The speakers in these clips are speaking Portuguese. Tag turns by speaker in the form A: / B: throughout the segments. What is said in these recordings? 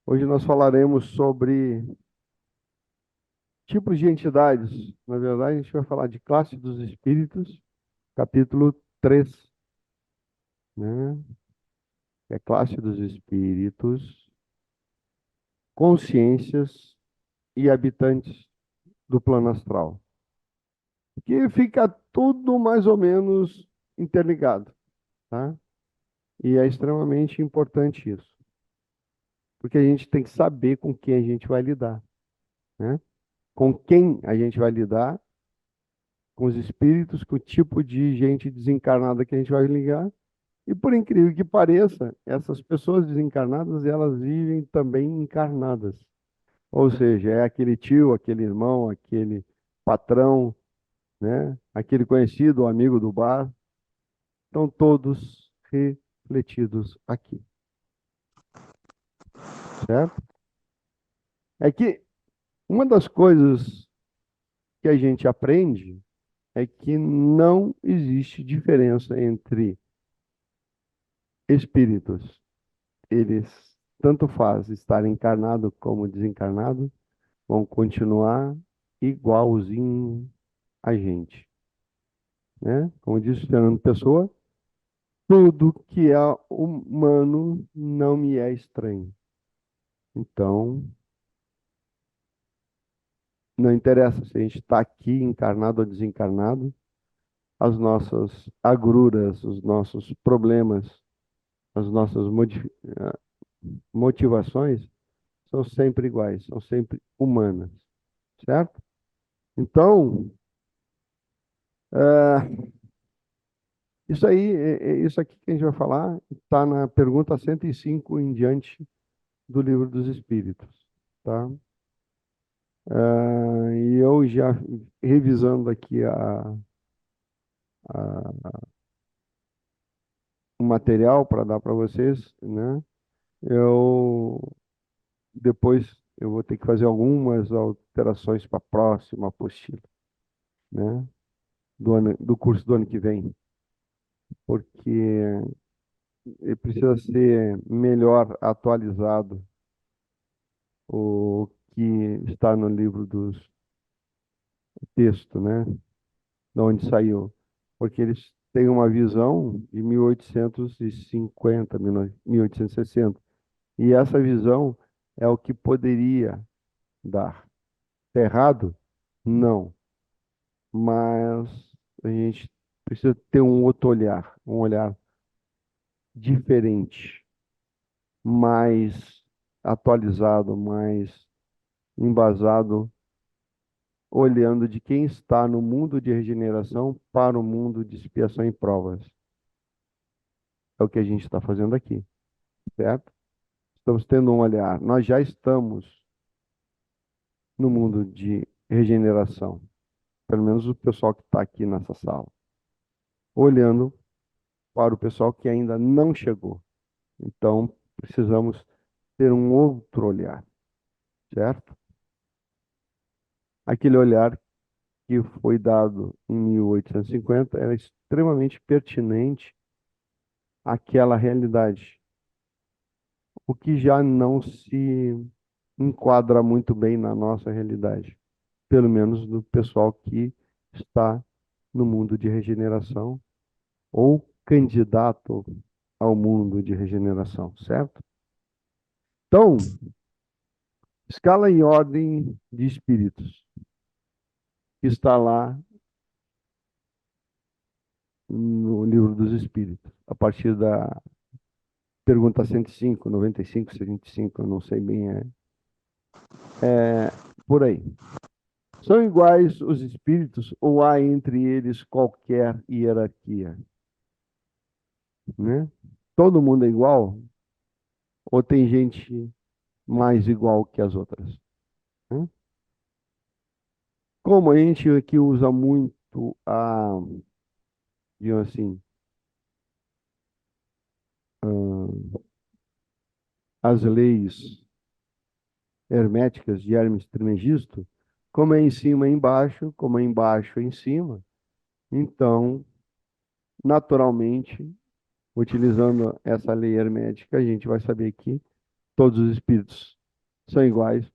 A: Hoje nós falaremos sobre tipos de entidades. Na verdade, a gente vai falar de classe dos espíritos, capítulo 3, né? É classe dos espíritos, consciências e habitantes do plano astral. Que fica tudo mais ou menos interligado, tá? E é extremamente importante isso, porque a gente tem que saber com quem a gente vai lidar, né? Com quem a gente vai lidar, com os espíritos, com o tipo de gente desencarnada que a gente vai ligar. E por incrível que pareça, essas pessoas desencarnadas, elas vivem também encarnadas. Ou seja, é aquele tio, aquele irmão, aquele patrão, né? Aquele conhecido, o amigo do bar, estão todos refletidos aqui, certo? É que uma das coisas que a gente aprende é que não existe diferença entre espíritos. Eles, tanto faz estar encarnado como desencarnado, vão continuar igualzinho a gente, né? Como disse o Fernando Pessoa, tudo que é humano não me é estranho. Então, não interessa se a gente está aqui encarnado ou desencarnado, as nossas agruras, os nossos problemas, as nossas motivações são sempre iguais, são sempre humanas, certo? Então, é, isso aí, isso aqui que a gente vai falar está na pergunta 105 em diante do Livro dos Espíritos, tá? E eu já revisando aqui o material para dar para vocês, né? Eu depois eu vou ter que fazer algumas alterações para a próxima apostila, né? Do curso do ano que vem, porque ele precisa ser melhor atualizado o que está no livro dos textos, né? De onde saiu. Porque eles têm uma visão de 1850, 1860. E essa visão é o que poderia dar. Está errado? Não. Mas a gente precisa ter um outro olhar, um olhar diferente, mais atualizado, mais embasado, olhando de quem está no mundo de regeneração para o mundo de expiação e provas. É o que a gente está fazendo aqui, certo? Estamos tendo um olhar. Nós já estamos no mundo de regeneração, pelo menos o pessoal que está aqui nessa sala, olhando para o pessoal que ainda não chegou. Então, precisamos ter um outro olhar, certo? Aquele olhar que foi dado em 1850 era extremamente pertinente àquela realidade, o que já não se enquadra muito bem na nossa realidade, pelo menos do pessoal que está no mundo de regeneração ou candidato ao mundo de regeneração, certo? Então, escala em ordem de espíritos, que está lá no livro dos espíritos, a partir da pergunta 105, 95, 105, eu não sei bem, por aí. São iguais os espíritos ou há entre eles qualquer hierarquia, né? Todo mundo é igual ou tem gente mais igual que as outras, né? Como a gente aqui usa muito digamos assim, as leis herméticas de Hermes Trismegisto, como é em cima é embaixo, como é embaixo é em cima, então, naturalmente, utilizando essa lei hermética, a gente vai saber que todos os espíritos são iguais,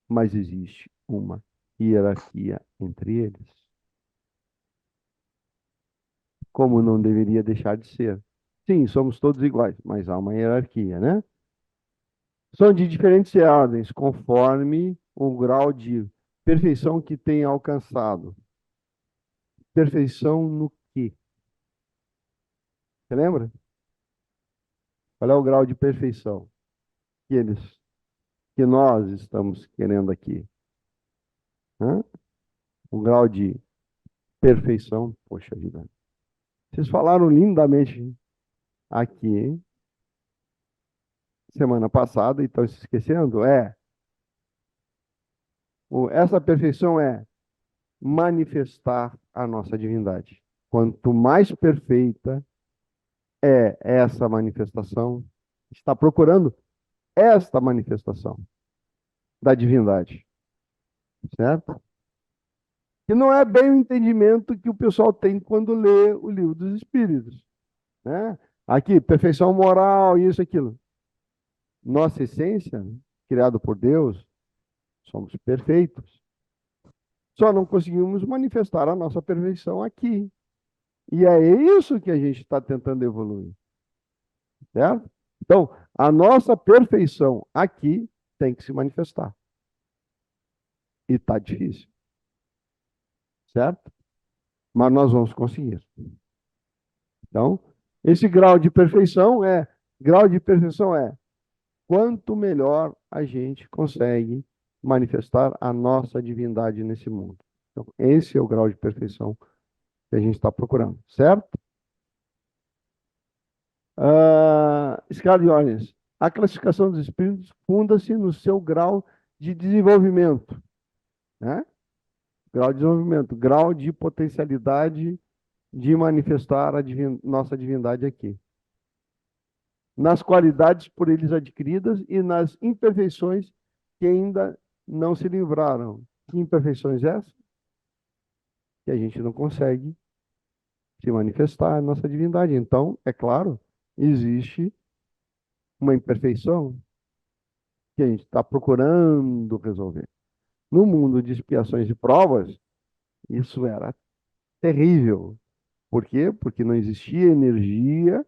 A: mas existe uma hierarquia entre eles. Como não deveria deixar de ser. Sim, somos todos iguais, mas há uma hierarquia, né? São de diferentes ordens, conforme o grau de perfeição que tem alcançado. Perfeição no quê? Você lembra? Qual é o grau de perfeição que eles, que nós estamos querendo aqui? Hã? O grau de perfeição, poxa vida. Vocês falaram lindamente aqui semana passada e estão se esquecendo? Essa perfeição é manifestar a nossa divindade. Quanto mais perfeita é essa manifestação, está procurando esta manifestação da divindade, certo? Que não é bem o entendimento que o pessoal tem quando lê o livro dos Espíritos, né? Aqui, perfeição moral, isso, aquilo. Nossa essência, criado por Deus, somos perfeitos. Só não conseguimos manifestar a nossa perfeição aqui. E é isso que a gente está tentando evoluir, certo? Então, a nossa perfeição aqui tem que se manifestar. E está difícil, certo? Mas nós vamos conseguir. Então, esse grau de perfeição é quanto melhor a gente consegue manifestar a nossa divindade nesse mundo. Então, esse é o grau de perfeição que a gente está procurando, certo? Escala de ordens. A classificação dos espíritos funda-se no seu grau de desenvolvimento, né? Grau de desenvolvimento, grau de potencialidade de manifestar a nossa divindade aqui. Nas qualidades por eles adquiridas e nas imperfeições que ainda não se livraram. Que imperfeições essas? Que a gente não consegue se manifestar a nossa divindade. Então, é claro, existe uma imperfeição que a gente está procurando resolver. No mundo de expiações e provas, isso era terrível. Por quê? Porque não existia energia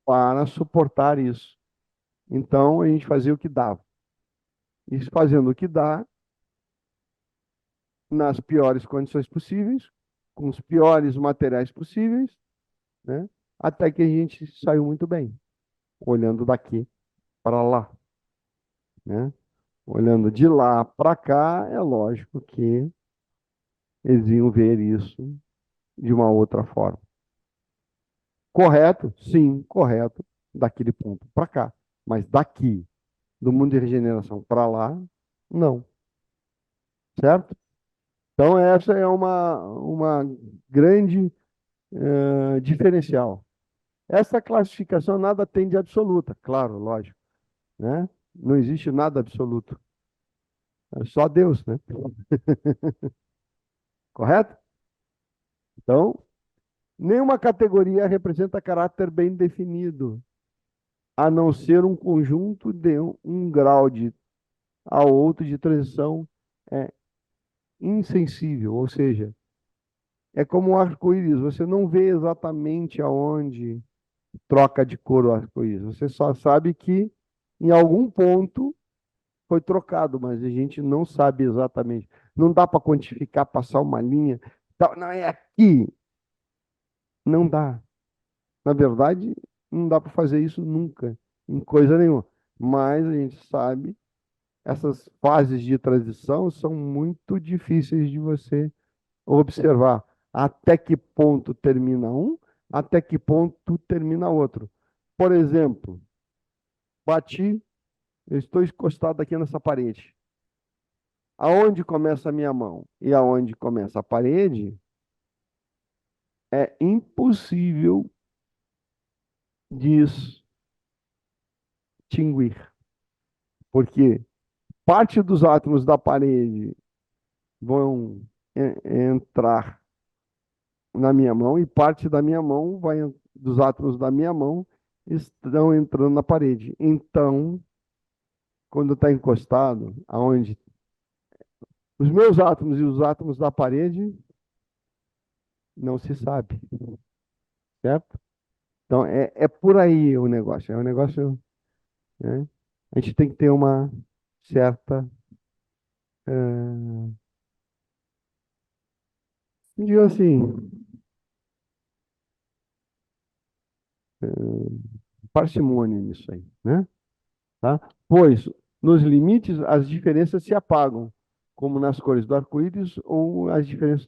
A: para suportar isso. Então, a gente fazia o que dava. E fazendo o que dá, nas piores condições possíveis, com os piores materiais possíveis, né? Até que a gente saiu muito bem, olhando daqui para lá, né? Olhando de lá para cá, é lógico que eles iam ver isso de uma outra forma. Correto? Sim, correto, daquele ponto para cá. Mas daqui, do mundo de regeneração para lá, não. Certo? Então, essa é uma grande diferencial. Essa classificação nada tem de absoluta, claro, lógico, né? Não existe nada absoluto. É só Deus, né? Correto? Então, nenhuma categoria representa caráter bem definido, a não ser um conjunto de um grau ao outro de transição é insensível, ou seja, é como um arco-íris, você não vê exatamente aonde troca de cor o arco-íris, você só sabe que em algum ponto foi trocado, mas a gente não sabe exatamente. Não dá para quantificar, passar uma linha. Não, é aqui. Não dá. Na verdade, não dá para fazer isso nunca, em coisa nenhuma. Mas a gente sabe, essas fases de transição são muito difíceis de você observar. Até que ponto termina um, até que ponto termina outro. Por exemplo, bati, eu estou encostado aqui nessa parede. Aonde começa a minha mão e aonde começa a parede, é impossível distinguir, porque parte dos átomos da parede vão entrar na minha mão e parte da minha mão dos átomos da minha mão estão entrando na parede. Então, quando está encostado, aonde os meus átomos e os átomos da parede, não se sabe, certo? Então, é por aí o negócio. É um negócio, né? A gente tem que ter uma certa, digo assim, parcimônia nisso aí, né? Tá? Pois, nos limites, as diferenças se apagam, como nas cores do arco-íris ou as diferenças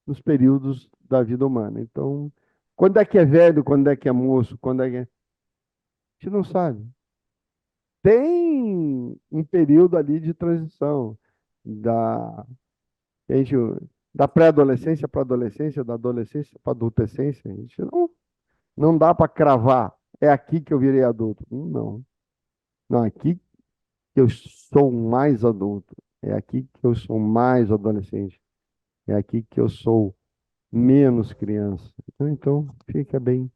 A: nos períodos da vida humana. Então, quando é que é velho, quando é que é moço, quando é que é... A gente não sabe. Tem um período ali de transição da, a gente, da pré-adolescência para a adolescência, da adolescência para a adultescência. A gente não dá para cravar. É aqui que eu virei adulto. Não. Não, aqui que eu sou mais adulto. É aqui que eu sou mais adolescente. É aqui que eu sou menos criança. Então, fica bem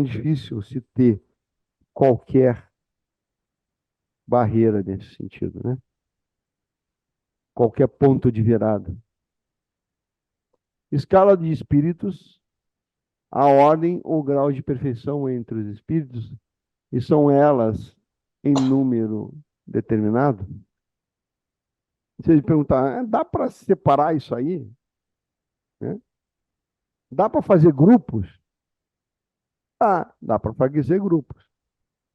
A: difícil se ter qualquer barreira nesse sentido, né? Qualquer ponto de virada. Escala de espíritos, a ordem ou grau de perfeição entre os espíritos, e são elas em número determinado? Se ele perguntar, dá para separar isso aí? Né? Dá para fazer grupos? Dá para fazer grupos.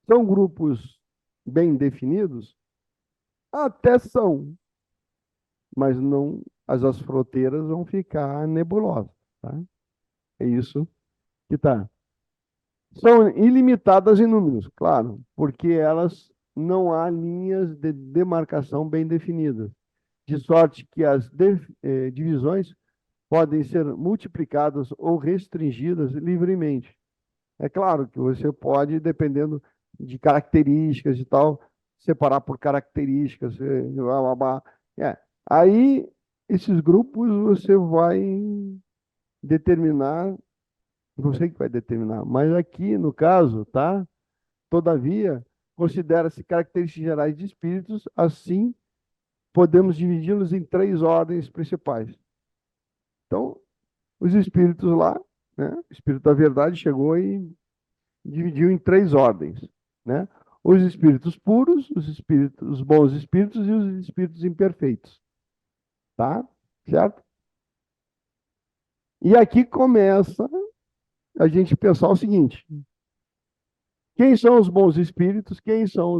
A: São grupos bem definidos? Até são, mas não, as fronteiras vão ficar nebulosas, tá? É isso que tá. São ilimitadas em números, claro, porque elas não há linhas de demarcação bem definidas, de sorte que as divisões podem ser multiplicadas ou restringidas livremente. É claro que você pode, dependendo de características e tal, separar por características, blá, blá, blá. Aí, esses grupos você vai determinar, você que vai determinar, mas aqui, no caso, tá? Todavia, considera-se características gerais de espíritos, assim, podemos dividi-los em três ordens principais. Então, os espíritos lá, né? O espírito da verdade chegou e dividiu em três ordens, né? Os espíritos puros, os bons espíritos e os espíritos imperfeitos, tá? Certo? E aqui começa a gente pensar o seguinte: quem são os bons espíritos, quem são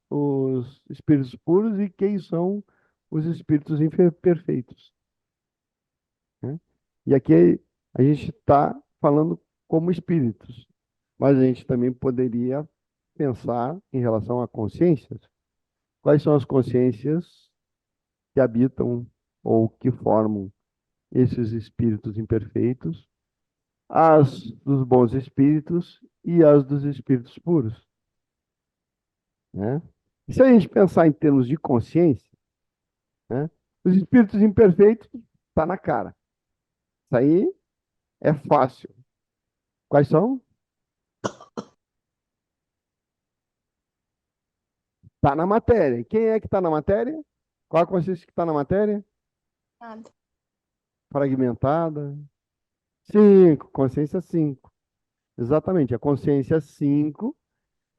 A: os espíritos puros e quem são os espíritos imperfeitos, né? E aqui a gente está falando como espíritos, mas a gente também poderia pensar em relação a consciências. Quais são as consciências que habitam ou que formam esses espíritos imperfeitos? As dos bons espíritos e as dos espíritos puros, né? E se a gente pensar em termos de consciência, né? Os espíritos imperfeitos está na cara. Isso aí é fácil. Quais são? Está na matéria. Quem é que está na matéria? Qual a consciência que está na matéria?
B: Nada.
A: Fragmentada. 5. Consciência 5. Exatamente. A consciência 5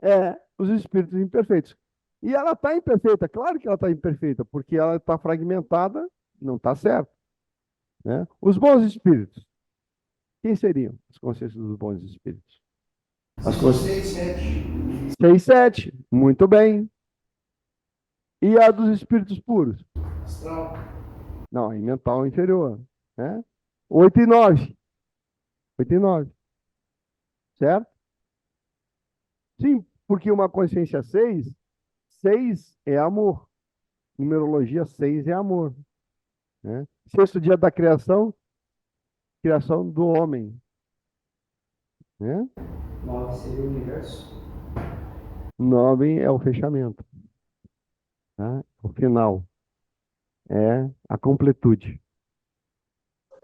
A: é os espíritos imperfeitos. E ela está imperfeita, claro que ela está imperfeita, porque ela está fragmentada, não está certo, né? Os bons espíritos, quem seriam as consciências dos bons espíritos? As consciências 6, 7, muito bem. E a dos espíritos puros? Astral. Não, aí mental inferior, né? 8 e 9. 8 e 9, certo? Sim, porque uma consciência 6, 6 é amor. Numerologia 6 é amor, né? Sexto dia da criação, criação do homem, né?
C: 9 seria o universo.
A: 9 é o fechamento, tá? O final é a completude,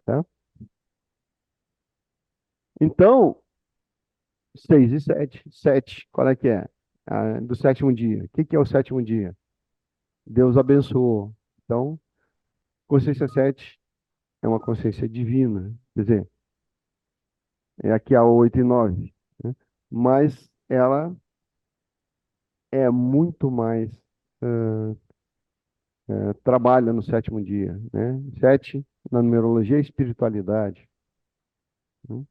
A: tá? Então, 6 e 7. 7, qual é que é? do sétimo dia. O que que é o sétimo dia? Deus abençoou. Então, consciência 7 é uma consciência divina. Quer dizer, é aqui a 8 e 9, né? Mas ela é muito mais, ah, trabalha no sétimo dia, né? 7, na numerologia, é espiritualidade, né?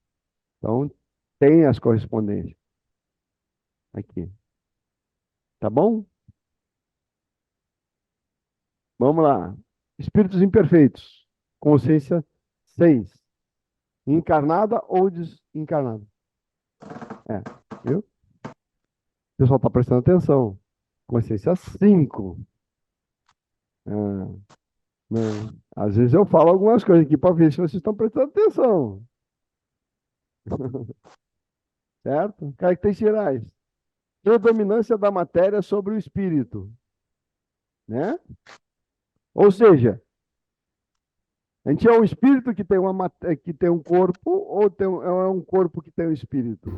A: Então, tem as correspondências aqui. Tá bom? Vamos lá. Espíritos imperfeitos. Consciência 6. Encarnada ou desencarnada? É, viu? O pessoal está prestando atenção. Consciência 5. Ah, não. Às vezes eu falo algumas coisas aqui para ver se vocês estão prestando atenção. Certo? Características gerais. Predominância da matéria sobre o espírito, né? Ou seja, a gente é um espírito que tem que tem um corpo ou é um corpo que tem um espírito?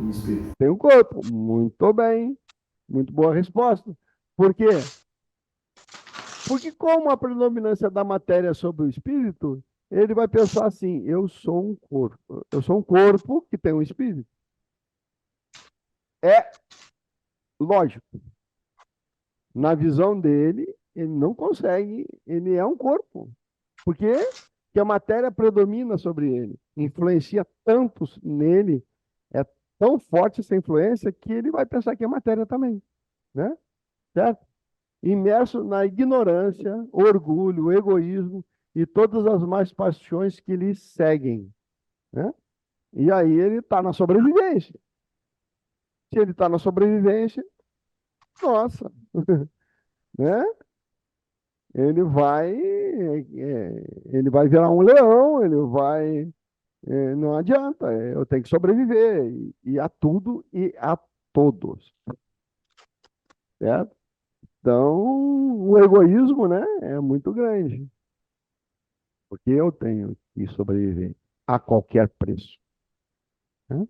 C: Um espírito.
A: Tem um corpo. Muito bem. Muito boa resposta. Por quê? Porque como a predominância da matéria é sobre o espírito, ele vai pensar assim: eu sou um corpo. Eu sou um corpo que tem um espírito. É lógico. Na visão dele, ele não consegue, ele é um corpo. Por quê? Porque a matéria predomina sobre ele, influencia tanto nele, é tão forte essa influência que ele vai pensar que é matéria também, né? Certo? Imerso na ignorância, orgulho, egoísmo e todas as más paixões que lhe seguem, né? E aí ele está na sobrevivência. Se ele está na sobrevivência, nossa, né? Ele vai virar um leão, não adianta, eu tenho que sobreviver e a tudo e a todos, certo? Então, o egoísmo, né, é muito grande, porque eu tenho que sobreviver a qualquer preço, né?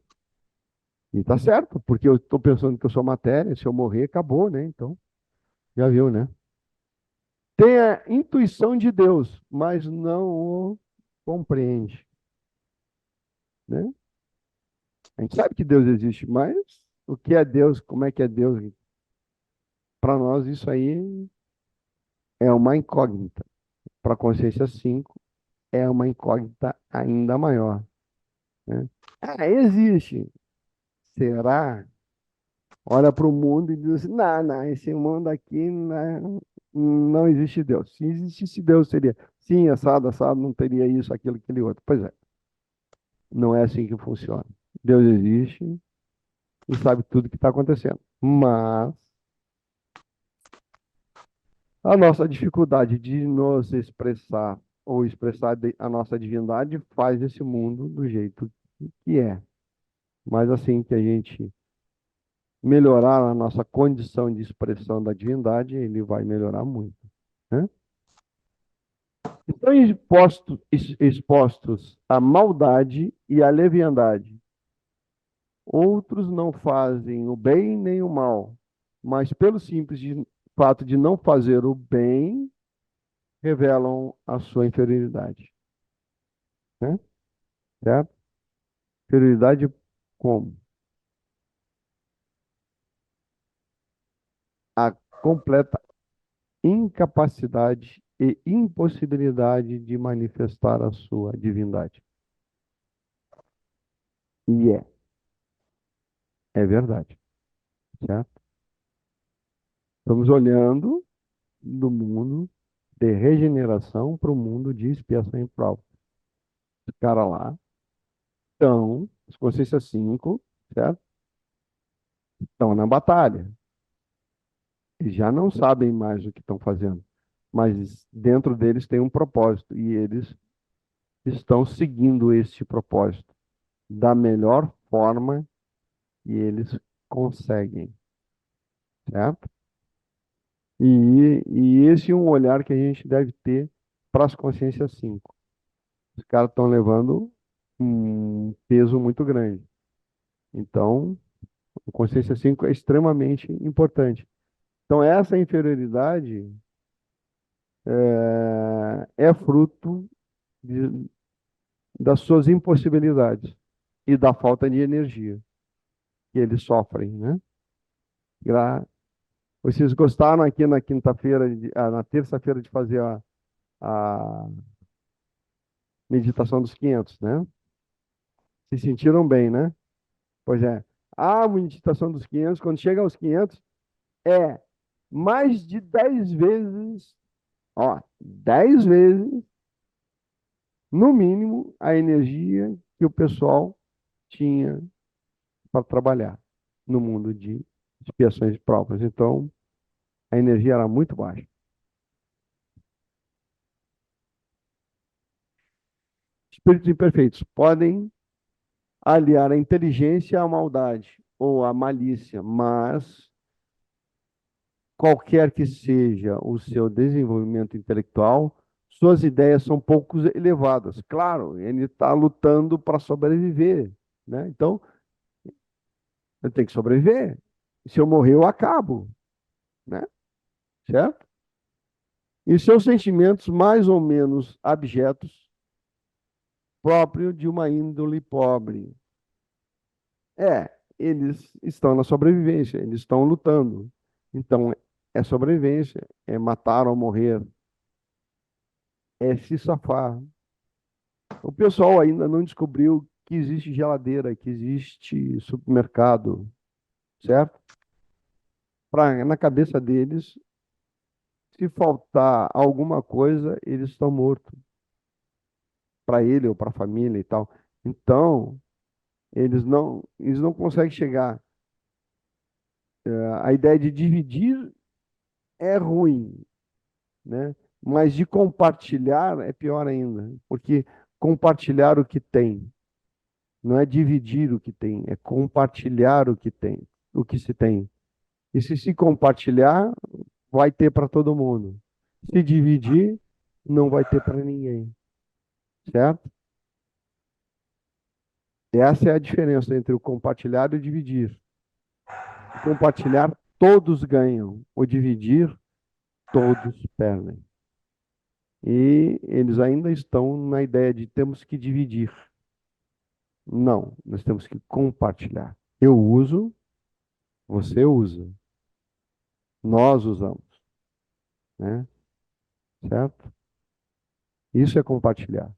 A: E tá certo, porque eu estou pensando que eu sou matéria, se eu morrer, acabou, né? Então, já viu, né? Tem a intuição de Deus, mas não o compreende, né? A gente sabe que Deus existe, mas o que é Deus, como é que é Deus? Para nós, isso aí é uma incógnita. Para a consciência 5 é uma incógnita ainda maior, né? Ah, existe. Será? Olha para o mundo e diz assim: não, não, esse mundo aqui não existe Deus. Se existisse Deus, seria sim, assado, assado, não teria isso, aquilo, aquele outro. Pois é, não é assim que funciona. Deus existe e sabe tudo que está acontecendo. Mas a nossa dificuldade de nos expressar ou expressar a nossa divindade faz esse mundo do jeito que é. Mas assim que a gente melhorar a nossa condição de expressão da divindade, ele vai melhorar muito, né? Então, expostos à maldade e à leviandade, outros não fazem o bem nem o mal, mas pelo fato de não fazer o bem, revelam a sua inferioridade, né? Certo? Inferioridade como? A completa incapacidade e impossibilidade de manifestar a sua divindade. E é verdade, certo? Estamos olhando do mundo de regeneração para o mundo de expiação e prova. Os caras lá estão, as consciências 5, certo? Estão na batalha. Eles já não sabem mais o que estão fazendo, mas dentro deles tem um propósito e eles estão seguindo este propósito da melhor forma que eles conseguem, certo? E esse é um olhar que a gente deve ter para as consciências 5. Os caras estão levando um peso muito grande. Então, a consciência 5 é extremamente importante. Então, essa inferioridade é fruto de- das suas impossibilidades e da falta de energia que eles sofrem, né? Gra- Vocês gostaram aqui na quinta-feira, na terça-feira de fazer a meditação dos 500, né? Se sentiram bem, né? Pois é. A meditação dos 500, quando chega aos 500, é mais de 10 vezes, ó, 10 vezes, no mínimo, a energia que o pessoal tinha para trabalhar no mundo de expiações próprias. Então, a energia era muito baixa. Espíritos imperfeitos podem aliar a inteligência à maldade ou à malícia, mas qualquer que seja o seu desenvolvimento intelectual, suas ideias são pouco elevadas. Claro, ele está lutando para sobreviver, né? Então, eu tenho que sobreviver. Se eu morrer, eu acabo, né? Certo? E seus sentimentos mais ou menos abjetos, próprio de uma índole pobre. Eles estão na sobrevivência, eles estão lutando. Então, é sobrevivência, é matar ou morrer, é se safar. O pessoal ainda não descobriu que existe geladeira, que existe supermercado, certo? Na cabeça deles, se faltar alguma coisa, eles estão mortos. Para ele ou para a família e tal. Então, eles não conseguem chegar. A ideia de dividir é ruim, né? Mas de compartilhar é pior ainda, porque compartilhar o que tem, não é dividir o que tem, é compartilhar o que tem, o que se tem. E se compartilhar, vai ter para todo mundo. Se dividir, não vai ter para ninguém, certo? Essa é a diferença entre o compartilhar e o dividir. O compartilhar, todos ganham. O dividir, todos perdem. E eles ainda estão na ideia de temos que dividir. Não, nós temos que compartilhar. Eu uso, você usa, nós usamos, né? Certo? Isso é compartilhar.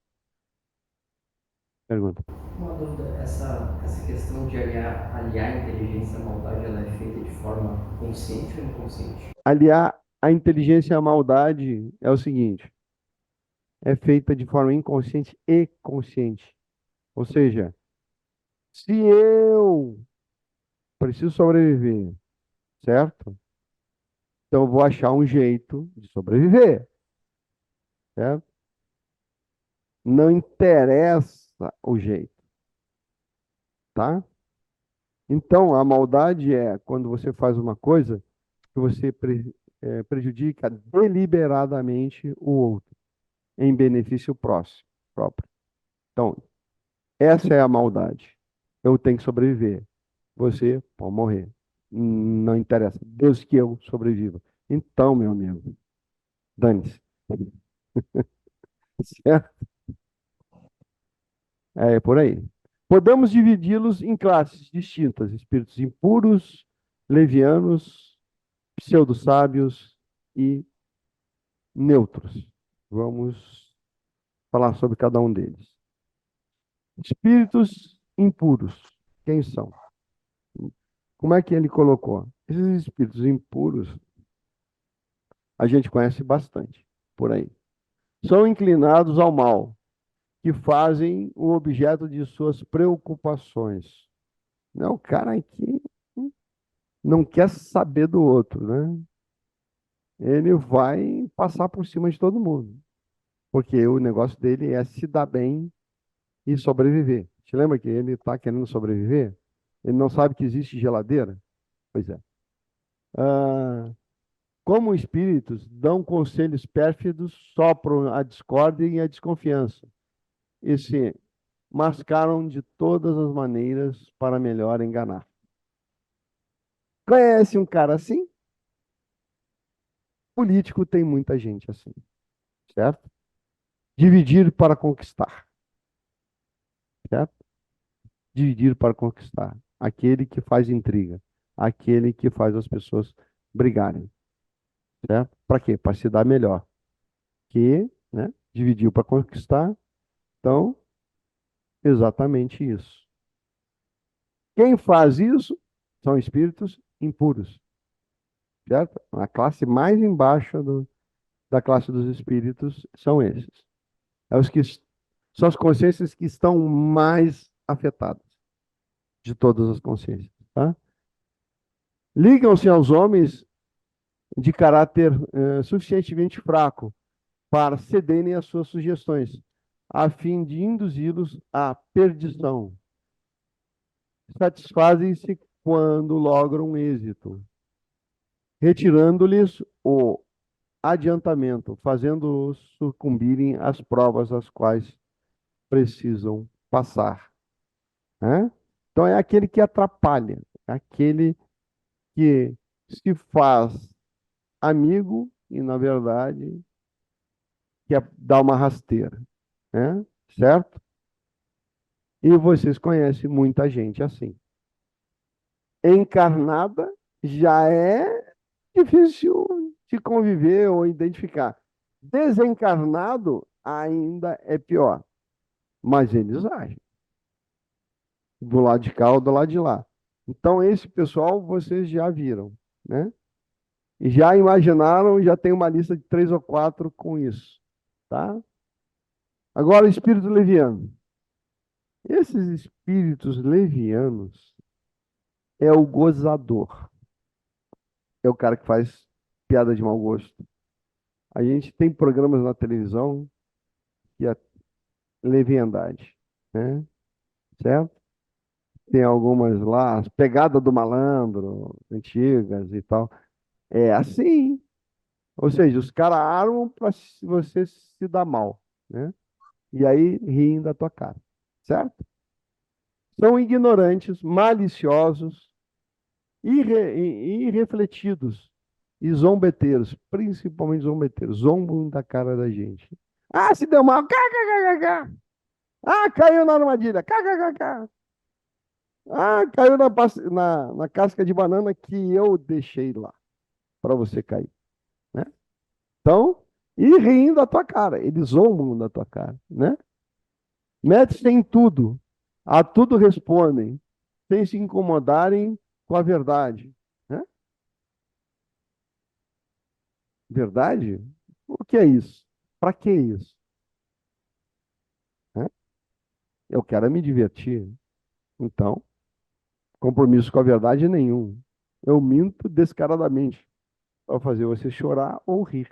A: Pergunta.
C: Uma dúvida, essa questão de aliar a inteligência à maldade, ela é feita de forma consciente ou inconsciente?
A: Aliar a inteligência à maldade é o seguinte: é feita de forma inconsciente e consciente. Ou seja, se eu preciso sobreviver, certo? Então eu vou achar um jeito de sobreviver, certo? Não interessa o jeito, tá? Então a maldade é quando você faz uma coisa que você prejudica deliberadamente o outro em benefício próprio. Então, essa é a maldade. Eu tenho que sobreviver. Você pode morrer. Não interessa. Desde que eu sobreviva. Então, meu amigo, dane-se. Certo? É por aí. Podemos dividi-los em classes distintas: espíritos impuros, levianos, pseudo-sábios e neutros. Vamos falar sobre cada um deles. Espíritos impuros. Quem são? Como é que ele colocou? Esses espíritos impuros a gente conhece bastante por aí. São inclinados ao mal, que fazem o objeto de suas preocupações. Não, o cara aqui não quer saber do outro, né? Ele vai passar por cima de todo mundo, porque o negócio dele é se dar bem e sobreviver. Te lembra que ele está querendo sobreviver? Ele não sabe que existe geladeira? Pois é. Ah, como espíritos, dão conselhos pérfidos, sopram a discórdia e a desconfiança. Esse mascaram de todas as maneiras para melhor enganar. Conhece um cara assim? Político tem muita gente assim, certo? Dividir para conquistar, certo? Dividir para conquistar. Aquele que faz intriga, aquele que faz as pessoas brigarem, certo? Para quê? Para se dar melhor. Que, né? Dividiu para conquistar. Então, exatamente isso. Quem faz isso são espíritos impuros, certo? A classe mais embaixo da classe dos espíritos são esses. É os que são as consciências que estão mais afetadas de todas as consciências, tá? Ligam-se aos homens de caráter suficientemente fraco para cederem às suas sugestões, a fim de induzi-los à perdição. Satisfazem-se quando logram êxito, retirando-lhes o adiantamento, fazendo-os sucumbirem às provas às quais precisam passar, né? Então é aquele que atrapalha, é aquele que se faz amigo e, na verdade, quer dar uma rasteira, né? Certo? E vocês conhecem muita gente assim. Encarnada já é difícil de conviver ou identificar. Desencarnado ainda é pior, mas eles agem do lado de cá ou do lado de lá. Então, esse pessoal vocês já viram, né? E já imaginaram, já tem uma lista de 3 ou 4 com isso, tá? Agora, o espírito leviano. Esses espíritos levianos é o gozador, é o cara que faz piada de mau gosto. A gente tem programas na televisão que é leviandade, né? Certo? Tem algumas lá, as pegadas do malandro, antigas e tal. É assim. Ou seja, os caras armam para você se dar mal, né? E aí riem da tua cara, certo? São ignorantes, maliciosos, irrefletidos e zombeteiros, principalmente zombeteiros, zombam da cara da gente. Ah, se deu mal, kkkk. Ah, caiu na armadilha, kkkk. Ah, caiu na casca de banana que eu deixei lá para você cair, né? Então, e rindo da tua cara, eles zombam da tua cara, né? Mete-se em tudo, a tudo respondem, sem se incomodarem com a verdade, né? Verdade? O que é isso? Para que isso? Né? Eu quero me divertir. Então, compromisso com a verdade nenhum. Eu minto descaradamente para fazer você chorar ou rir.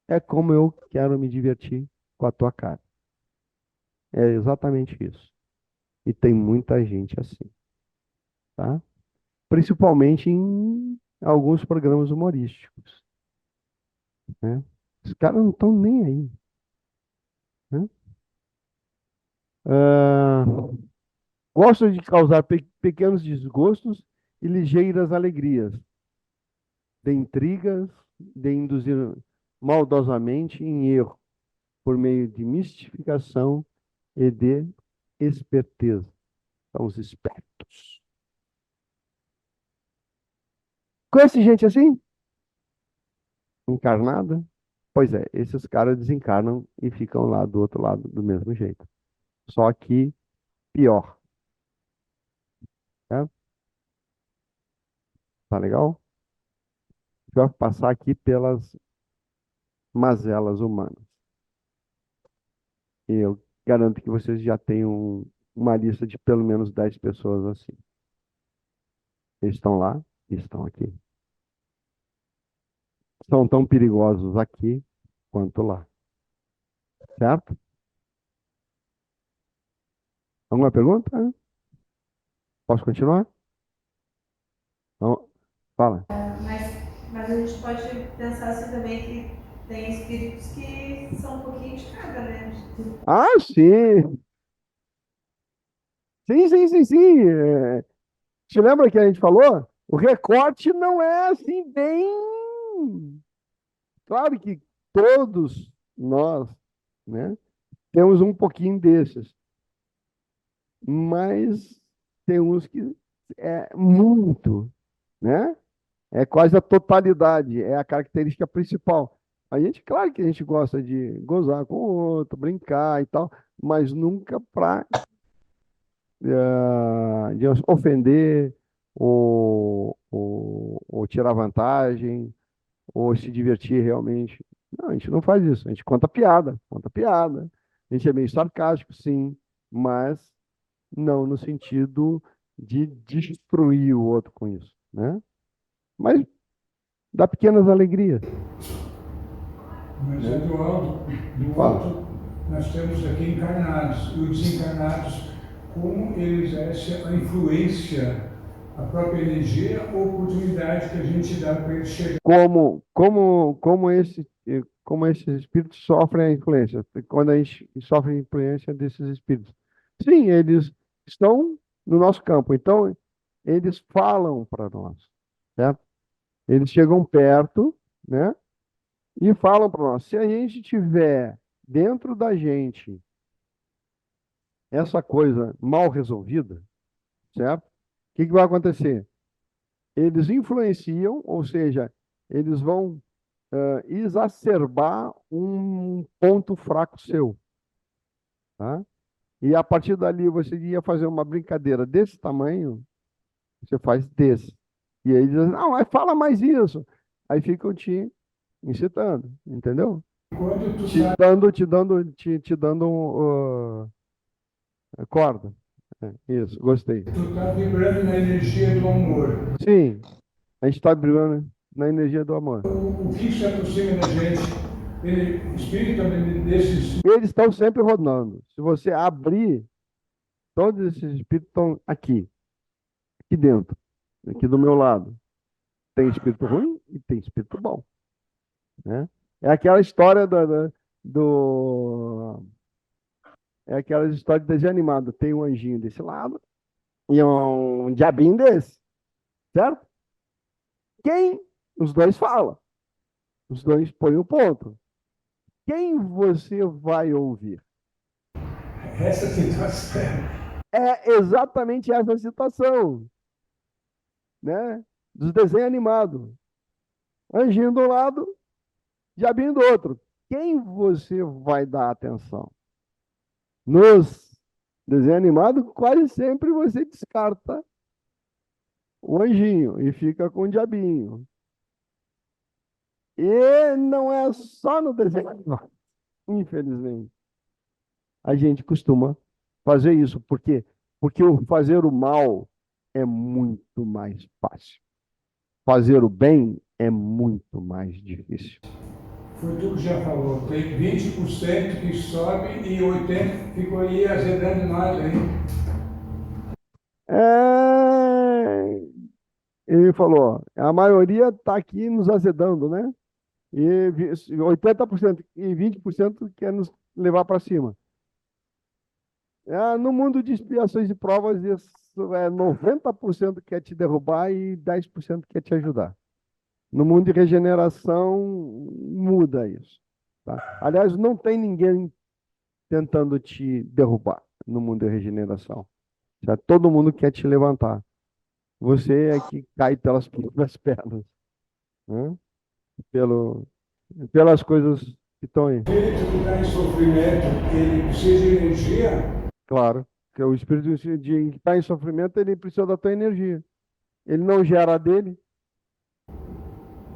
A: É como eu quero me divertir com a tua cara. É exatamente isso. E tem muita gente assim, tá? Principalmente em alguns programas humorísticos, né? Os caras não estão nem aí, né? Ah, gostam de causar pequenos desgostos e ligeiras alegrias, de intrigas, de induzir maldosamente em erro, por meio de mistificação e de esperteza. São os espertos. Conhece gente assim? Encarnada? Pois é, esses caras desencarnam e ficam lá do outro lado do mesmo jeito. Só que pior. Né? Tá legal? A gente vai passar aqui pelas mazelas humanas. E eu garanto que vocês já têm uma lista de pelo menos 10 pessoas assim. Eles estão lá e estão aqui. São tão perigosos aqui quanto lá. Certo? Alguma pergunta? Posso continuar? Então, fala.
B: Mas a gente pode pensar assim também que Tem espíritos que são um pouquinho de cada, né?
A: Ah, sim. Sim, sim, sim, sim. Te lembra que a gente falou? O recorte não é assim bem. Claro que todos nós, né, temos um pouquinho desses, mas tem uns que é muito, né? É quase a totalidade, é a característica principal. A gente, claro que a gente gosta de gozar com o outro, brincar e tal, mas nunca para de ofender ou tirar vantagem ou se divertir realmente. Não, a gente não faz isso. A gente conta piada, conta piada. A gente é meio sarcástico, sim, mas não no sentido de destruir o outro com isso, né? Mas dá pequenas alegrias,
D: Mas,
A: né?
D: Eduardo, do
A: Fala.
D: alto, nós temos aqui encarnados e os desencarnados, como eles exercem a influência, a própria energia ou oportunidade que a gente dá para eles chegar.
A: Como esses espíritos sofrem a influência, quando a gente sofre a influência desses espíritos. Sim, eles estão no nosso campo, então eles falam para nós, certo? Eles chegam perto, né? E falam para nós. Se a gente tiver dentro da gente essa coisa mal resolvida, certo? O que vai acontecer? Eles influenciam, ou seja, eles vão exacerbar um ponto fraco seu, tá? E a partir dali você ia fazer uma brincadeira desse tamanho, você faz desse. E aí diz, não, mas fala mais isso. Aí ficam te incitando, entendeu?
D: Quando tu
A: Te
D: sabe
A: dando, te dando corda. Isso, gostei.
D: que tu está vibrando na energia do amor,
A: Sim, a gente está brigando na energia do amor.
D: o que se aproxima da gente, ele, espírito desses.
A: Eles estão sempre rodando. Se você abrir, todos esses espíritos estão aqui dentro, aqui do meu lado. Tem espírito ruim e tem espírito bom, né? É aquela história do é aquela história de desenho animado. Tem um anjinho desse lado e um diabinho desse, certo? Quem? Os dois falam. Os dois põem o ponto. Quem você vai ouvir?
D: Essa situação.
A: É exatamente essa situação, né? Dos desenhos animados. Anjinho do lado, diabinho do outro. Quem você vai dar atenção? Nos desenhos animados, quase sempre você descarta o anjinho e fica com o diabinho. E não é só no desenho animado, infelizmente. A gente costuma fazer isso. Por quê? Porque o fazer o mal é muito mais fácil. Fazer o bem é muito mais difícil.
D: Foi tu que já falou, tem 20% que sobe e 80% ficou aí azedando nós aí.
A: É... Ele falou, a maioria está aqui nos azedando, né? E 80% e 20% quer nos levar para cima. No mundo de expiações e provas, isso 90% quer te derrubar e 10% quer te ajudar. No mundo de regeneração, muda isso. Tá? Aliás, não tem ninguém tentando te derrubar no mundo de regeneração. Tá? Todo mundo quer te levantar. Você é que cai pelas próprias pernas, né? Pelo, pelas coisas que estão aí.
D: O espírito que está em sofrimento, ele precisa de energia,
A: Claro, que o espírito que está em sofrimento, ele precisa da tua energia. Ele não gera a dele.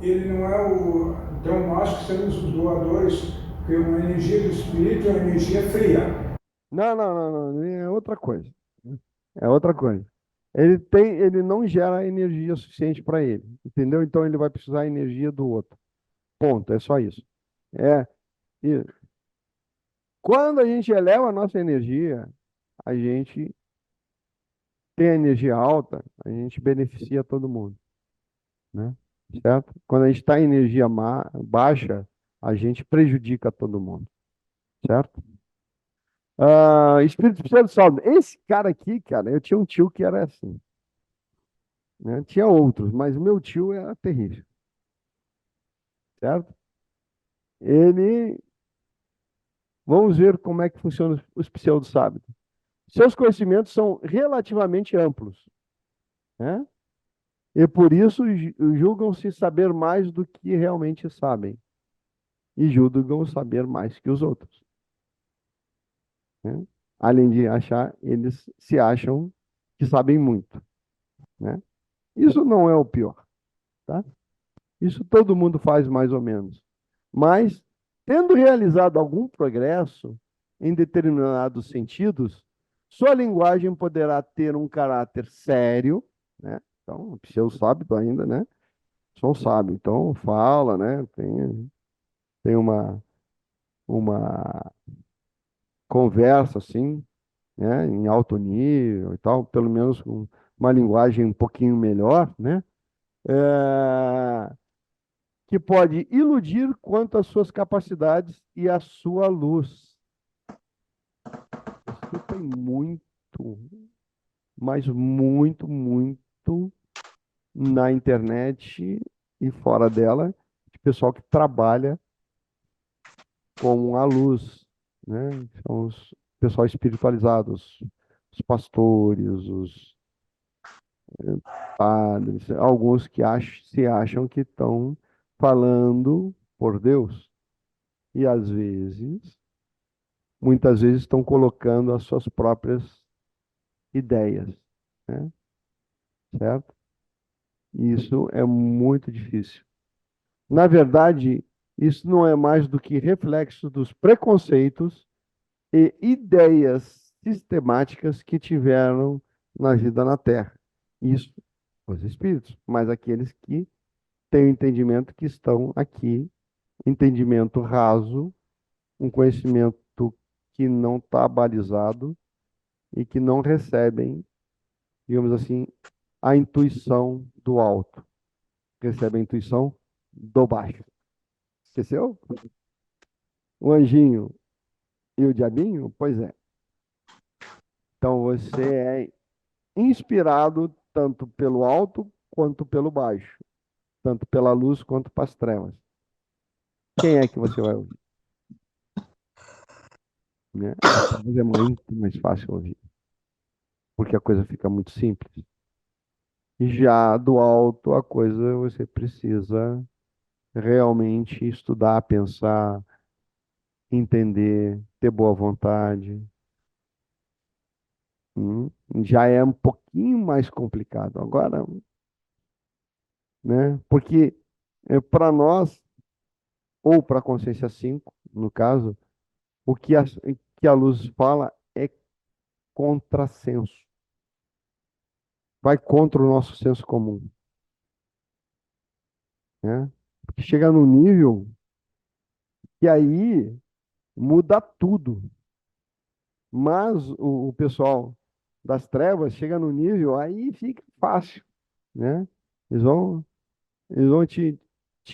D: ele não é o. Então nós que somos os doadores, porque uma energia do espírito é uma energia fria.
A: Não, não, não, não. É outra coisa. É outra coisa. Ele não gera energia suficiente para ele, entendeu? Então ele vai precisar da energia do outro. Ponto, é só isso. É, e quando a gente eleva a nossa energia, a gente tem a energia alta, a gente beneficia todo mundo, né? Certo? Quando a gente está em energia baixa, A gente prejudica todo mundo, certo? Espírito pseudo-sábio. Esse cara aqui, cara, eu tinha um tio que era assim, né? Tinha outros, mas o meu tio era terrível, certo? Ele, vamos ver como é que funciona os pseudo-sábios. Seus conhecimentos são relativamente amplos, né? E por isso julgam-se saber mais do que realmente sabem. E julgam saber mais que os outros, né? Além de achar, eles se acham que sabem muito, né? Isso não é o pior, tá? Isso todo mundo faz mais ou menos. Mas, tendo realizado algum progresso em determinados sentidos, sua linguagem poderá ter um caráter sério, né? Então, pseudo sábio ainda, né? São sábio, então fala, né? Tem uma conversa assim, né? Em alto nível e tal, pelo menos com uma linguagem um pouquinho melhor, né? É, que pode iludir quanto às suas capacidades e à sua luz. Isso tem muito, mas muito, muito na internet e fora dela, de pessoal que trabalha com a luz, né? São os pessoal espiritualizados, os pastores, os padres, alguns que se acham que estão falando por Deus. E às vezes, muitas vezes estão colocando as suas próprias ideias, né? Certo? E isso é muito difícil. Na verdade, isso não é mais do que reflexo dos preconceitos e ideias sistemáticas que tiveram na vida na Terra. Isso, os espíritos, mas aqueles que têm o entendimento que estão aqui, entendimento raso, um conhecimento que não está balizado e que não recebem, digamos assim, a intuição do alto, recebem a intuição do baixo. Esqueceu? O anjinho e o diabinho? Pois é. Então você é inspirado tanto pelo alto quanto pelo baixo, tanto pela luz quanto para as trevas. Quem é que você vai ouvir? Né? As trevas é muito mais fácil ouvir, porque a coisa fica muito simples. Já do alto, a coisa você precisa realmente estudar, pensar, entender, ter boa vontade. Já é um pouquinho mais complicado. Agora, né? Porque para nós, ou para a consciência 5 no caso, que a luz fala é contrassenso. Vai contra o nosso senso comum, né? Porque chega num nível que aí muda tudo. Mas o pessoal das trevas chega no nível, aí fica fácil, né? Eles vão, eles vão te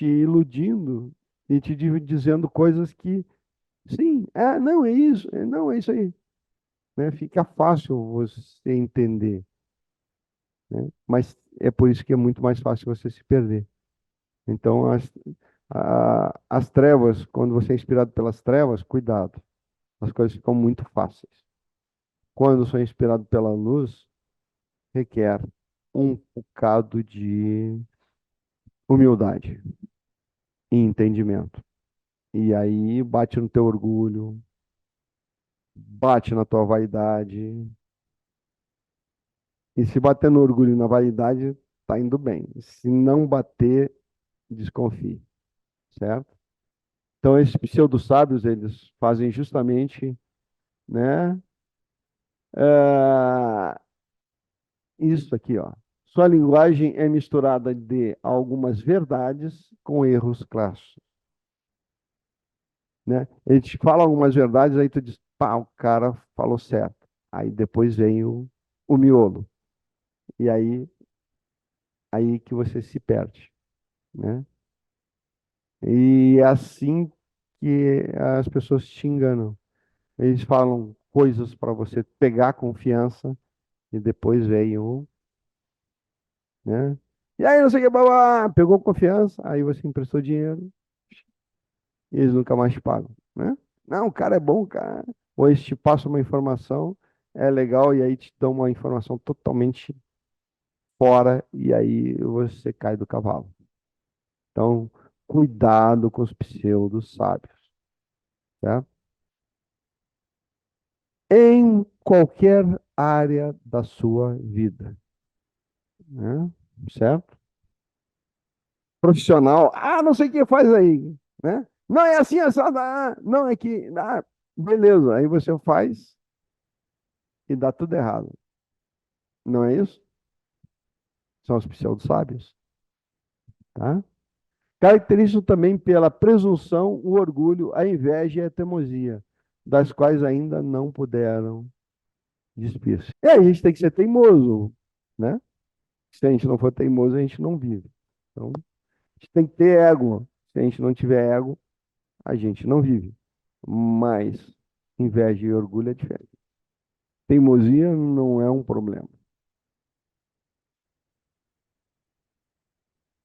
A: iludindo e dizendo coisas que, sim, não é isso, não é isso aí, né? Fica fácil você entender, né? Mas é por isso que é muito mais fácil você se perder. Então, as trevas, quando você é inspirado pelas trevas, cuidado, as coisas ficam muito fáceis. Quando sou inspirado pela luz, requer um bocado de humildade e entendimento. E aí bate no teu orgulho, bate na tua vaidade. E se bater no orgulho e na vaidade, tá indo bem. Se não bater, desconfie, certo? Então, esses pseudo-sábios, eles fazem justamente, né, é, isso aqui, ó. Sua linguagem é misturada de algumas verdades com erros classos, né? Ele te fala algumas verdades, aí tu diz, pá, o cara falou certo. Aí depois vem o miolo. E aí que você se perde, né? E assim que as pessoas te enganam. Eles falam coisas para você pegar confiança e depois vem o, né? E aí, não sei o que, babá, pegou confiança, aí você emprestou dinheiro e eles nunca mais te pagam, né? Não, o cara é bom, cara. Ou eles te passam uma informação, é legal, e aí te dão uma informação totalmente fora, e aí você cai do cavalo. Então, cuidado com os pseudos sábios, certo? Em qualquer área da sua vida, né? Certo? Profissional, não sei o que faz aí, né? Não é assim, assado, não é que, beleza, aí você faz e dá tudo errado. Não é isso? São os pseudo-sábios, tá? Caracterizam também pela presunção, o orgulho, a inveja e a teimosia, das quais ainda não puderam despir-se. E aí a gente tem que ser teimoso, né? Se a gente não for teimoso, a gente não vive. Então, a gente tem que ter ego. Se a gente não tiver ego, a gente não vive. Mas inveja e orgulho é diferente. Teimosia não é um problema.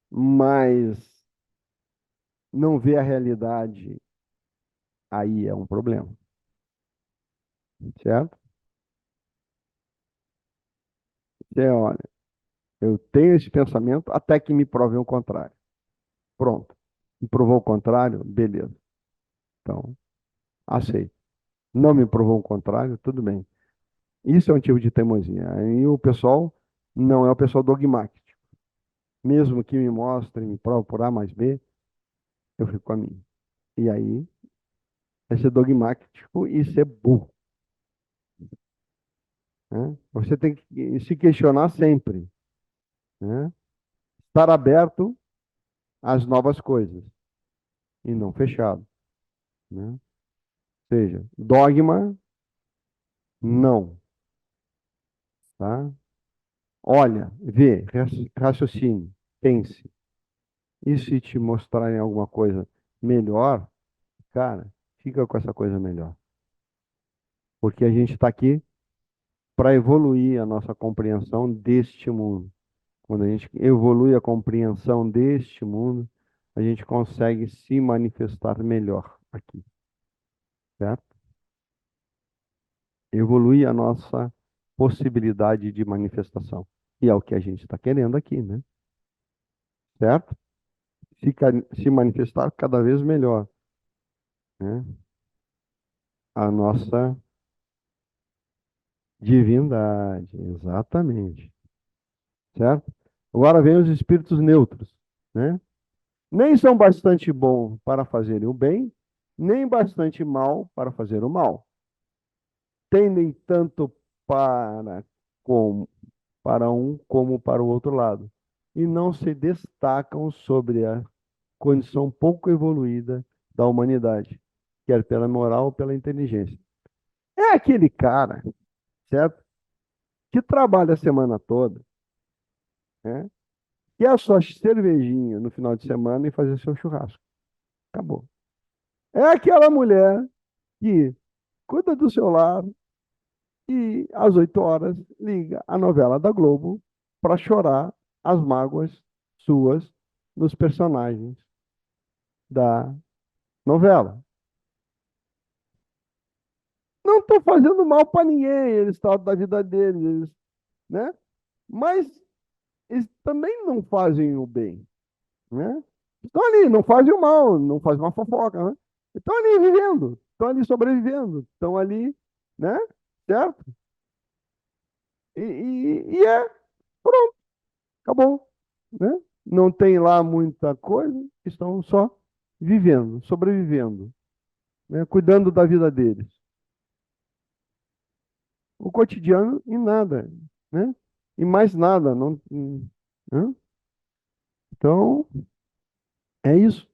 A: Mas não ver a realidade, aí é um problema. Certo? Você olha, eu tenho esse pensamento até que me provem o contrário. Pronto. Me provou o contrário, beleza. Então, aceito. Não me provou o contrário, tudo bem. Isso é um tipo de teimosia. Aí o pessoal não é o pessoal dogmático. Mesmo que me mostre, me prove por A mais B, eu fico com a minha. E aí é ser dogmático e ser burro, né? Você tem que se questionar sempre, né? Estar aberto às novas coisas e não fechado, né? Ou seja, dogma, não, tá? Olha, vê, raciocine, pense. E se te mostrarem alguma coisa melhor, cara, fica com essa coisa melhor. Porque a gente está aqui para evoluir a nossa compreensão deste mundo. Quando a gente evolui a compreensão deste mundo, a gente consegue se manifestar melhor aqui, certo? Evolui a nossa possibilidade de manifestação. E é o que a gente está querendo aqui, né? Certo? Se manifestar cada vez melhor, né? A nossa divindade, exatamente. Certo? Agora vem os espíritos neutros, né? Nem são bastante bons para fazerem o bem, nem bastante mal para fazer o mal. Tendem tanto para como para um como para o outro lado, e não se destacam sobre a condição pouco evoluída da humanidade, quer pela moral ou pela inteligência. É aquele cara, certo? Que trabalha a semana toda, né? E é só cervejinha no final de semana e fazer seu churrasco. Acabou. É aquela mulher que cuida do seu lar e às 8 horas liga a novela da Globo para chorar as mágoas suas nos personagens da novela. Não estou fazendo mal para ninguém, eles tratam da vida deles, né? Mas eles também não fazem o bem, né? Estão ali, não fazem o mal, não fazem uma fofoca, né? Estão ali vivendo, estão ali sobrevivendo, estão ali, né? Certo? E é, pronto, acabou, né? Não tem lá muita coisa, estão só vivendo, sobrevivendo, né? Cuidando da vida deles. O cotidiano e nada, né? E mais nada, não, né? Então, é isso.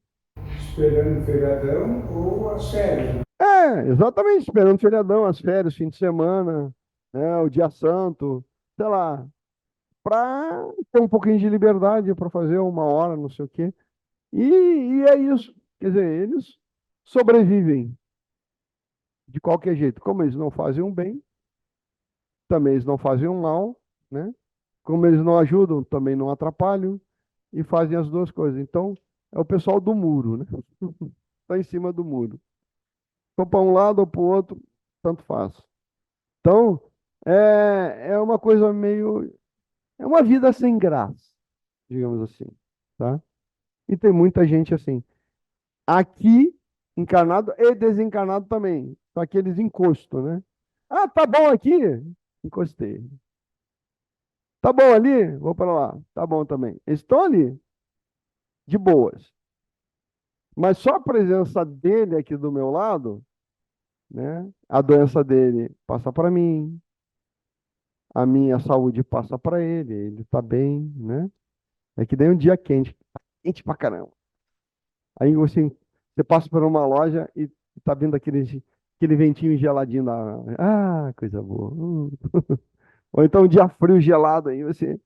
D: Esperando o feriadão ou as férias, né?
A: Exatamente, esperando o feriadão, as férias, fim de semana, né? O dia santo, sei lá, para ter um pouquinho de liberdade para fazer uma hora, não sei o quê. E é isso. Quer dizer, eles sobrevivem de qualquer jeito. Como eles não fazem um bem, também eles não fazem um mal, né? Como eles não ajudam, também não atrapalham e fazem as duas coisas. Então, é o pessoal do muro, né? Está em cima do muro. Ou para um lado ou para o outro, tanto faz. Então, é uma coisa meio. É uma vida sem graça, digamos assim, tá? E tem muita gente assim. Aqui, encarnado e desencarnado também. São aqueles encostos, né? Ah, tá bom aqui? Encostei. Tá bom ali? Vou para lá. Tá bom também. Estou ali, de boas. Mas só a presença dele aqui do meu lado, né? A doença dele passa para mim, a minha saúde passa para ele tá bem, né? É que nem um dia quente, quente pra caramba. Aí você passa por uma loja e tá vindo aquele ventinho geladinho da. Ah, coisa boa. Ou então um dia frio, gelado, aí você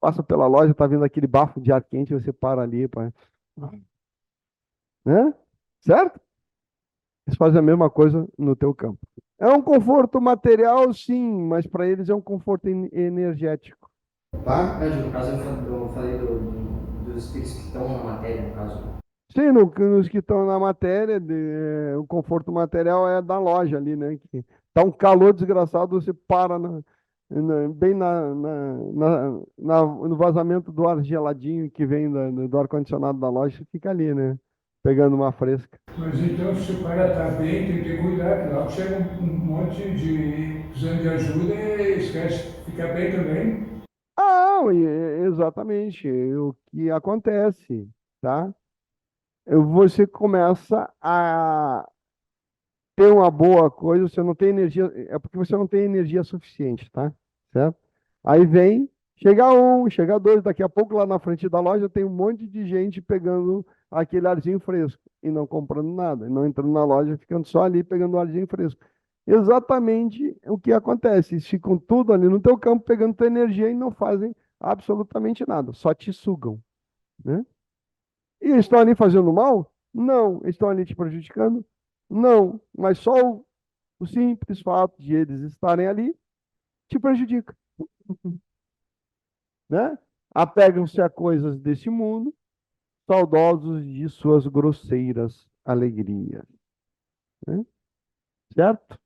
A: passa pela loja, tá vendo aquele bafo de ar quente, você para ali, né? Certo? Eles fazem a mesma coisa no teu campo. É um conforto material, sim, mas para eles é um conforto energético. Tá?
C: Não, no caso eu falei dos espíritos que estão na matéria, no caso.
A: Sim, nos que estão na matéria, o conforto material é da loja ali, né? Que tá um calor desgraçado, você para bem no vazamento do ar geladinho que vem do ar-condicionado da loja, você fica ali, né? Pegando uma fresca.
D: Mas então, se o cara está bem, tem que ter cuidado, que logo chega um monte de precisando de ajuda e esquece de ficar bem também.
A: Ah, exatamente. O que acontece, tá? Você começa a ter uma boa coisa, você não tem energia, é porque você não tem energia suficiente, tá? Certo? Aí vem, chega um, chega dois, daqui a pouco lá na frente da loja tem um monte de gente pegando aquele arzinho fresco e não comprando nada, e não entrando na loja, ficando só ali pegando o arzinho fresco. Exatamente o que acontece, eles ficam tudo ali no teu campo pegando tua energia e não fazem absolutamente nada, só te sugam, né? E eles estão ali fazendo mal? Não. Eles estão ali te prejudicando? Não. Mas só o simples fato de eles estarem ali te prejudica, né? Apegam-se a coisas desse mundo, saudosos de suas grosseiras alegrias, né? Certo?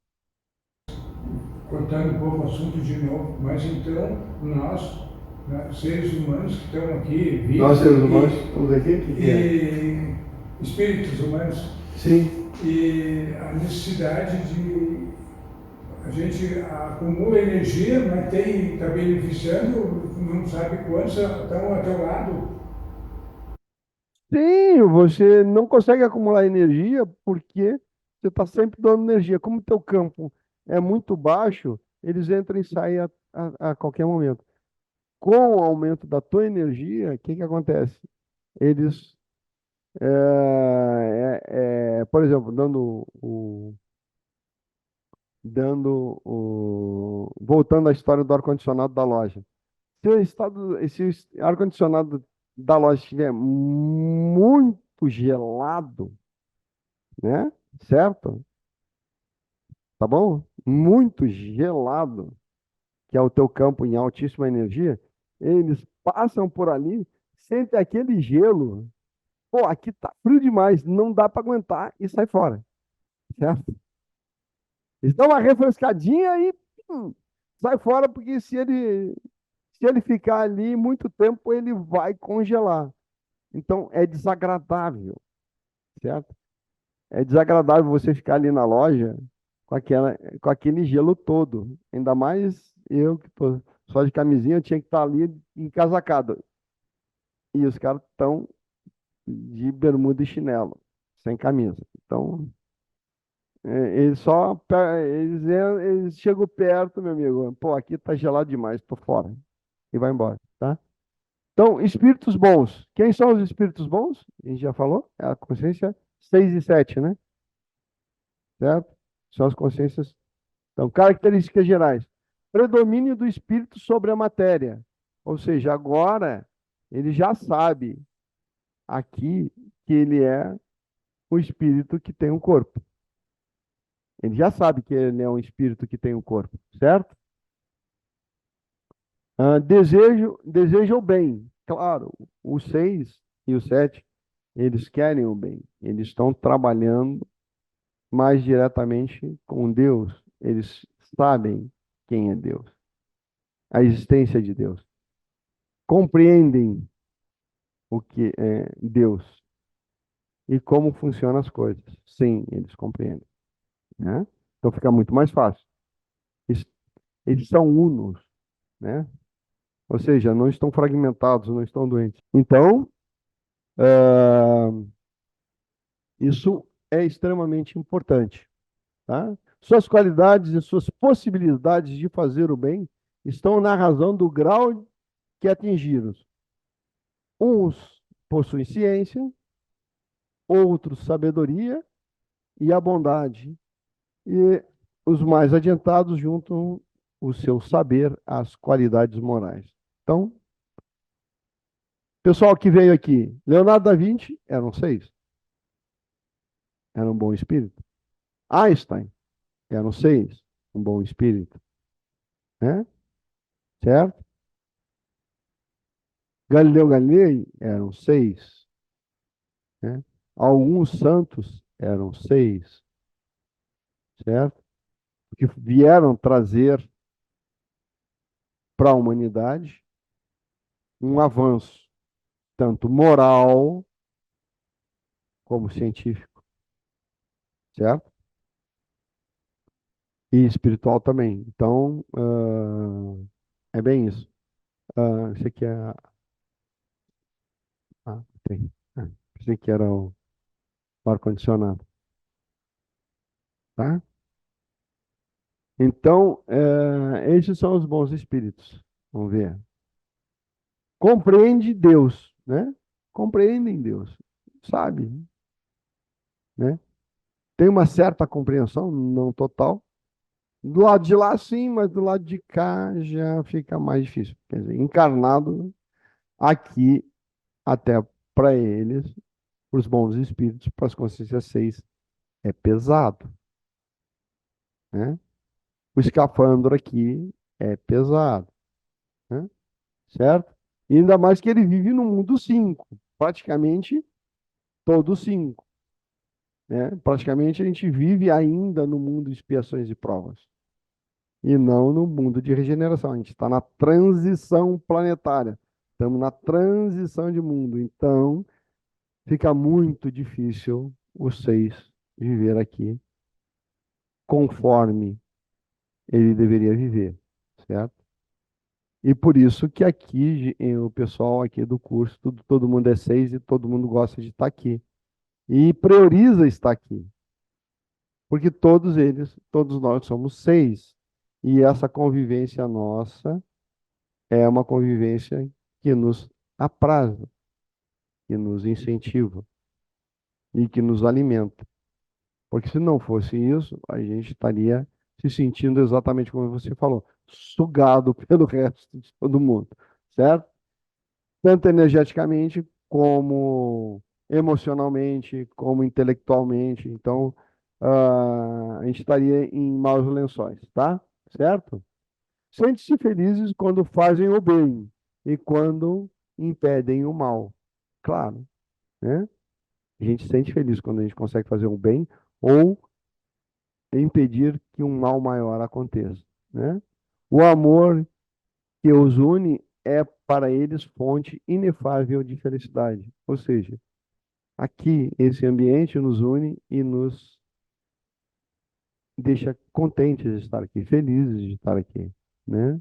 D: Cortando um pouco o assunto de novo, mas então nós, né, seres humanos que estamos aqui, vivos,
A: Nós, seres humanos, estamos aqui? O que é?
D: e espíritos humanos,
A: Sim.
D: e a necessidade de a gente acumula energia, mas está beneficiando, não sabe quantos estão ao teu lado.
A: Sim, você não consegue acumular energia porque você está sempre dando energia. Como o teu campo é muito baixo, eles entram e saem a qualquer momento. Com o aumento da tua energia, o que que acontece? Eles, por exemplo, voltando à história do ar-condicionado da loja. Se o ar-condicionado da loja estiver muito gelado, né? Certo? Tá bom? Muito gelado, que é o teu campo em altíssima energia, eles passam por ali, sentem aquele gelo. Pô, aqui tá frio demais, não dá para aguentar e sai fora, certo? Eles dão uma refrescadinha e sai fora, porque se ele ficar ali muito tempo, ele vai congelar. Então é desagradável, certo? É desagradável você ficar ali na loja com aquele gelo todo. Ainda mais eu que tô só de camisinha, eu tinha que estar ali encasacado. E os caras estão de bermuda e chinelo, sem camisa. Então, eles chegam perto, meu amigo. Pô, aqui tá gelado demais, tô fora. E vai embora, tá? Então, espíritos bons. Quem são os espíritos bons? A gente já falou? É a consciência 6 e 7, né? Certo? São as consciências. Então, características gerais. Predomínio do espírito sobre a matéria. Ou seja, agora ele já sabe aqui que ele é o espírito que tem um corpo. Ele já sabe que ele é um espírito que tem um corpo, certo? Deseja o bem. Claro, o 6 e o 7, eles querem o bem. Eles estão trabalhando mais diretamente com Deus. Eles sabem quem é Deus, a existência de Deus. Compreendem o que é Deus e como funcionam as coisas. Sim, eles compreendem, né? Então fica muito mais fácil. Eles, eles são unos, né? Ou seja, não estão fragmentados, não estão doentes. Então, ah, isso é extremamente importante, tá? Suas qualidades e suas possibilidades de fazer o bem estão na razão do grau que atingiram. Uns possuem ciência, outros sabedoria e a bondade. E os mais adiantados juntam o seu saber às qualidades morais. Então, pessoal que veio aqui, Leonardo da Vinci eram 6, era um bom espírito. Einstein eram 6, um bom espírito, né? Certo? Galileu Galilei eram 6, né? Alguns santos eram 6, certo? Que vieram trazer para a humanidade um avanço, tanto moral como científico, certo? E espiritual também. Então, é bem isso. Esse aqui é. Tem. Pensei que era o ar-condicionado. Tá? Então, esses são os bons espíritos. Vamos ver. Compreende Deus, né? Compreendem Deus. Sabe, né? Tem uma certa compreensão, não total. Do lado de lá, sim, mas do lado de cá já fica mais difícil. Quer dizer, encarnado aqui, até para eles, para os bons espíritos, para as consciências 6, é pesado, né? O escafandro aqui é pesado, né? Certo? E ainda mais que ele vive no mundo 5, praticamente todo 5, né? Praticamente a gente vive ainda no mundo de expiações e provas, e não no mundo de regeneração. A gente está na transição planetária, estamos na transição de mundo, então fica muito difícil os 6 viver aqui conforme ele deveria viver, certo? E por isso que aqui, o pessoal aqui do curso, todo mundo é 6 e todo mundo gosta de estar aqui. E prioriza estar aqui. Porque todos nós somos 6. E essa convivência nossa é uma convivência que nos apraz, que nos incentiva e que nos alimenta. Porque se não fosse isso, a gente estaria se sentindo exatamente como você falou, sugado pelo resto de todo mundo, certo? Tanto energeticamente, como emocionalmente, como intelectualmente. Então, a gente estaria em maus lençóis, tá? Certo? Sente-se felizes quando fazem o bem e quando impedem o mal. Claro, né? A gente se sente feliz quando a gente consegue fazer o bem ou impedir que um mal maior aconteça, né? O amor que os une é para eles fonte inefável de felicidade. Ou seja, aqui esse ambiente nos une e nos deixa contentes de estar aqui, felizes de estar aqui, né?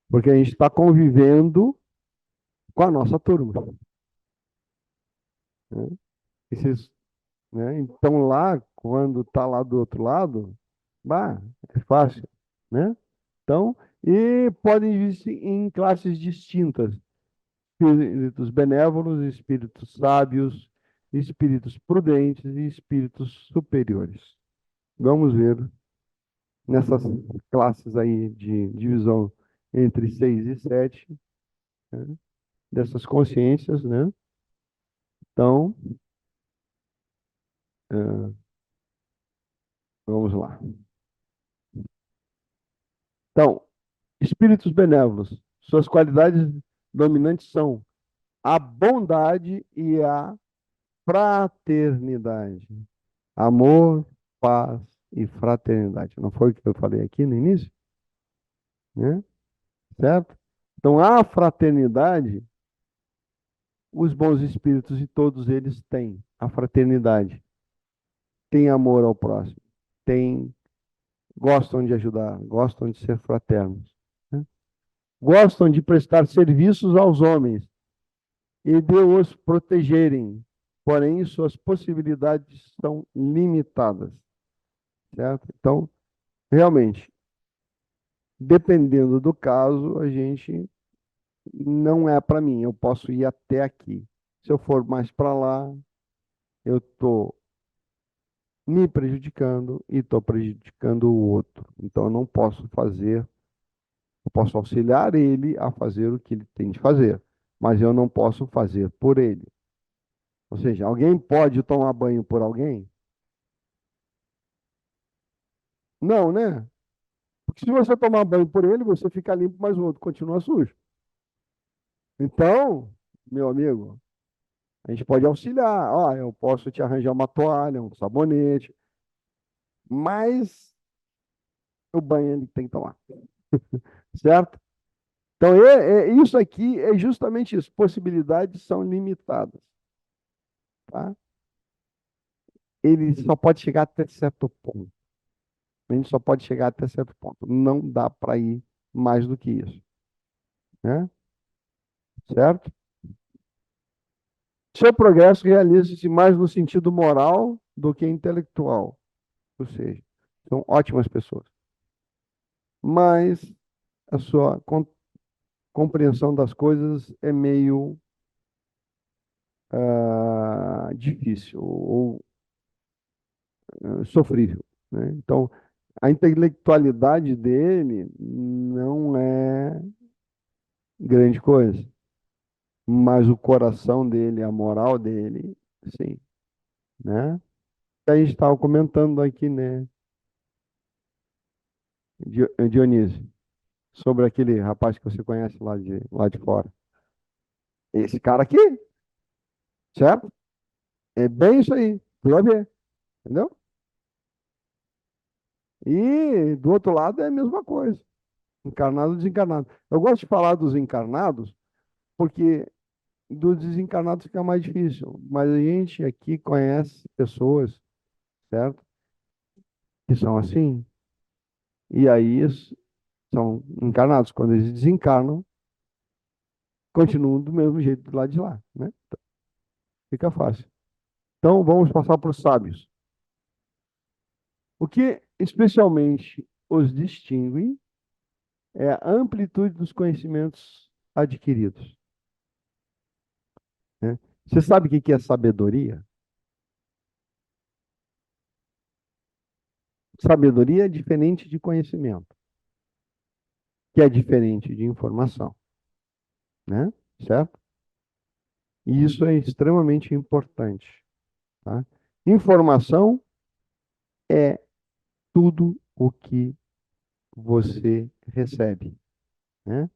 A: Porque a gente está convivendo com a nossa turma, né? Esses, né? Então lá, quando está lá do outro lado, bah, é fácil, né? Então, e podem existir em classes distintas, espíritos benévolos, espíritos sábios, espíritos prudentes e espíritos superiores. Vamos ver nessas classes aí de divisão entre 6 e 7, né? Dessas consciências, né? Então, Vamos lá. Então, espíritos benévolos, suas qualidades dominantes são a bondade e a fraternidade. Amor, paz e fraternidade. Não foi o que eu falei aqui no início? Né? Certo? Então, a fraternidade, os bons espíritos e todos eles têm a fraternidade. Têm amor ao próximo. Gostam de ajudar, gostam de ser fraternos. Né? Gostam de prestar serviços aos homens e de os protegerem. Porém, suas possibilidades são limitadas. Certo? Então, realmente, dependendo do caso, a gente não é para mim. Eu posso ir até aqui. Se eu for mais para lá, eu estou me prejudicando e estou prejudicando o outro. Então, eu não posso fazer, eu posso auxiliar ele a fazer o que ele tem de fazer, mas eu não posso fazer por ele. Ou seja, alguém pode tomar banho por alguém? Não, né? Porque se você tomar banho por ele, você fica limpo, mas o outro continua sujo. Então, meu amigo, a gente pode auxiliar. Ó, eu posso te arranjar uma toalha, um sabonete, mas o banho ele tem que tomar. Certo? Então, isso aqui é justamente isso. Possibilidades são limitadas. Tá? Ele só pode chegar até certo ponto. A gente só pode chegar até certo ponto. Não dá para ir mais do que isso. Né? Certo? Seu progresso realiza-se mais no sentido moral do que intelectual. Ou seja, são ótimas pessoas. Mas a sua compreensão das coisas é meio difícil ou sofrível. Né? Então, a intelectualidade dele não é grande coisa, mas o coração dele, a moral dele, sim. Né? A gente estava comentando aqui, né, Dionísio, sobre aquele rapaz que você conhece lá de fora. Esse cara aqui, certo? É bem isso aí. Tu vai ver, entendeu? E do outro lado é a mesma coisa. Encarnado e desencarnado. Eu gosto de falar dos encarnados, porque dos desencarnados fica mais difícil. Mas a gente aqui conhece pessoas, certo? Que são assim. E aí são encarnados. Quando eles desencarnam, continuam do mesmo jeito do lado de lá, né? Então, fica fácil. Então, vamos passar para os sábios. O que especialmente os distingue é a amplitude dos conhecimentos adquiridos. Né? Você sabe o que é sabedoria? Sabedoria é diferente de conhecimento, que é diferente de informação, né? Certo? E isso é extremamente importante. Tá? Informação é tudo o que você recebe, né?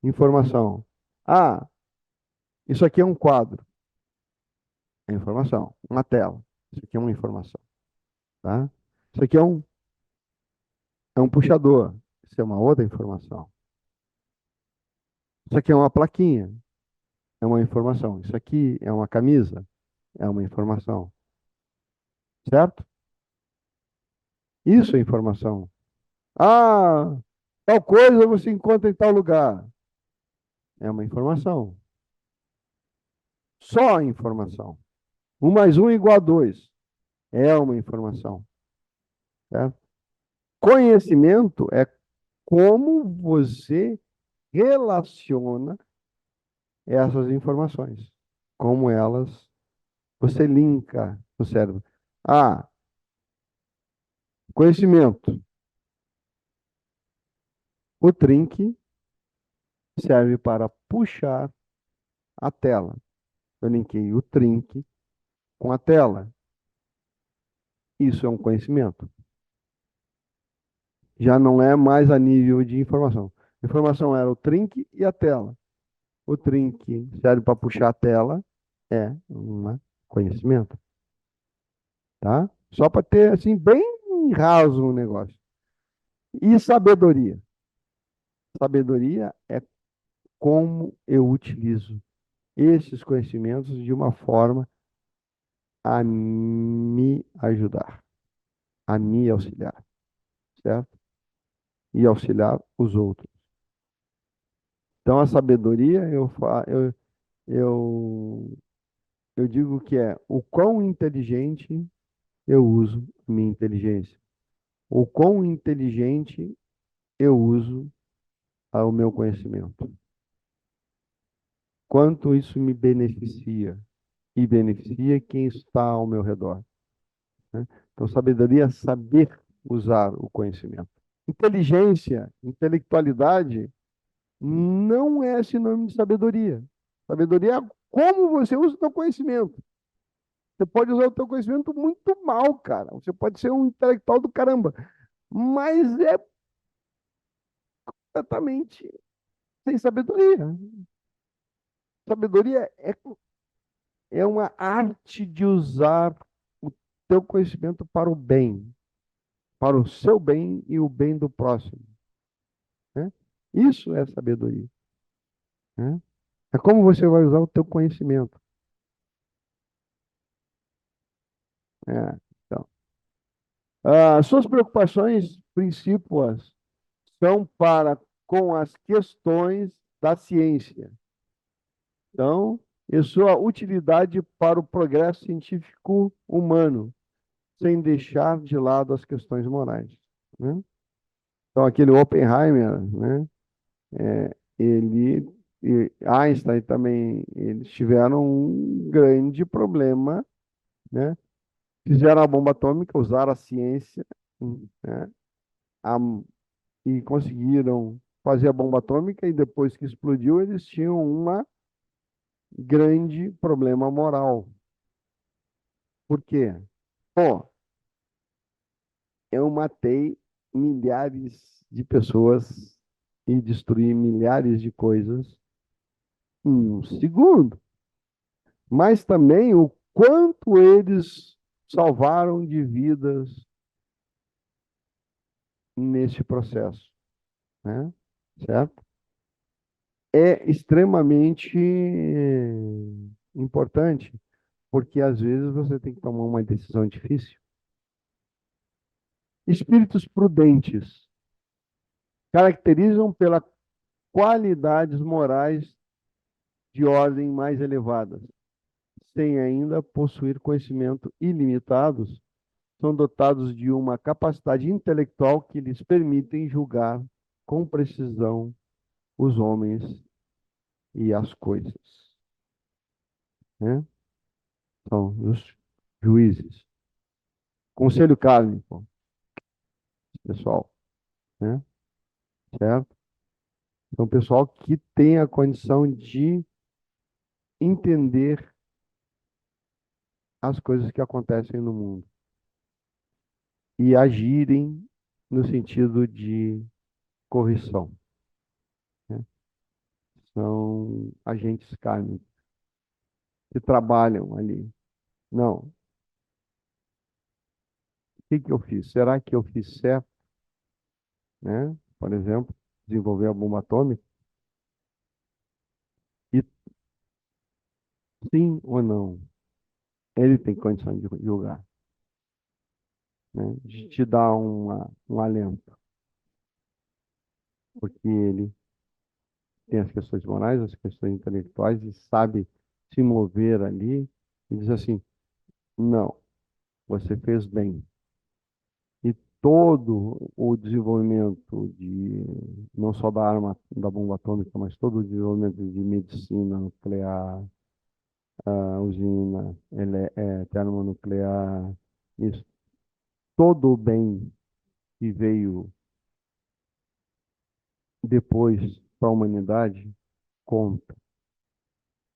A: Informação. Ah, isso aqui é um quadro. É informação. Uma tela. Isso aqui é uma informação. Tá? Isso aqui é um puxador. Isso é uma outra informação. Isso aqui é uma plaquinha. É uma informação. Isso aqui é uma camisa. É uma informação. Certo? Isso é informação. Ah, tal coisa você encontra em tal lugar. É uma informação. Só informação. 1 mais 1 igual a 2. É uma informação. Certo? Conhecimento é como você relaciona essas informações. Como elas, você linka no cérebro. Ah, conhecimento. O trinque serve para puxar a tela. Eu linkei o trinque com a tela. Isso é um conhecimento. Já não é mais a nível de informação. A informação era o trinque e a tela. O trinque serve para puxar a tela, é um conhecimento, tá? Só para ter, assim, bem raso o negócio. E sabedoria? Sabedoria é como eu utilizo esses conhecimentos de uma forma a me ajudar, a me auxiliar, certo? E auxiliar os outros. Então, a sabedoria, eu, eu digo que é o quão inteligente eu uso a minha inteligência. O quão inteligente eu uso o meu conhecimento. Quanto isso me beneficia e beneficia quem está ao meu redor, né? Então, sabedoria é saber usar o conhecimento. Inteligência, intelectualidade, não é sinônimo de sabedoria. Sabedoria é como você usa o seu conhecimento. Você pode usar o seu conhecimento muito mal, cara. Você pode ser um intelectual do caramba, mas é completamente sem sabedoria. Sabedoria é uma arte de usar o teu conhecimento para o bem, para o seu bem e o bem do próximo, né? Isso é sabedoria, né? É como você vai usar o teu conhecimento. É, então, suas preocupações principais são para com as questões da ciência. Então, e sua utilidade para o progresso científico humano, sem deixar de lado as questões morais, né? Então, aquele Oppenheimer, né? Ele e Einstein também, eles tiveram um grande problema, né? Fizeram a bomba atômica, usaram a ciência, né? A- e conseguiram fazer a bomba atômica, e depois que explodiu, eles tinham um grande problema moral. Por quê? Pô, eu matei milhares de pessoas e destruí milhares de coisas em um segundo. Mas também o quanto eles salvaram de vidas nesse processo, né? Certo? É extremamente importante, porque às vezes você tem que tomar uma decisão difícil. Espíritos prudentes caracterizam pelas qualidades morais de ordem mais elevadas, sem ainda possuir conhecimento ilimitados, são dotados de uma capacidade intelectual que lhes permitem julgar com precisão os homens e as coisas, né? São os juízes. Conselho kármico, pessoal, né? Certo? Então, pessoal que tem a condição de entender as coisas que acontecem no mundo e agirem no sentido de correção, né? São agentes kármicos que trabalham ali. Não, o que que eu fiz? Será que eu fiz certo, né? Por exemplo, desenvolver a bomba atômica? E sim ou não? Ele tem condição de julgar, né? De te dar um alento, porque ele tem as questões morais, as questões intelectuais e sabe se mover ali e diz assim: não, você fez bem. E todo o desenvolvimento de, não só da arma, da bomba atômica, mas todo o desenvolvimento de medicina nuclear, a usina termonuclear, isso, todo o bem que veio depois para a humanidade conta.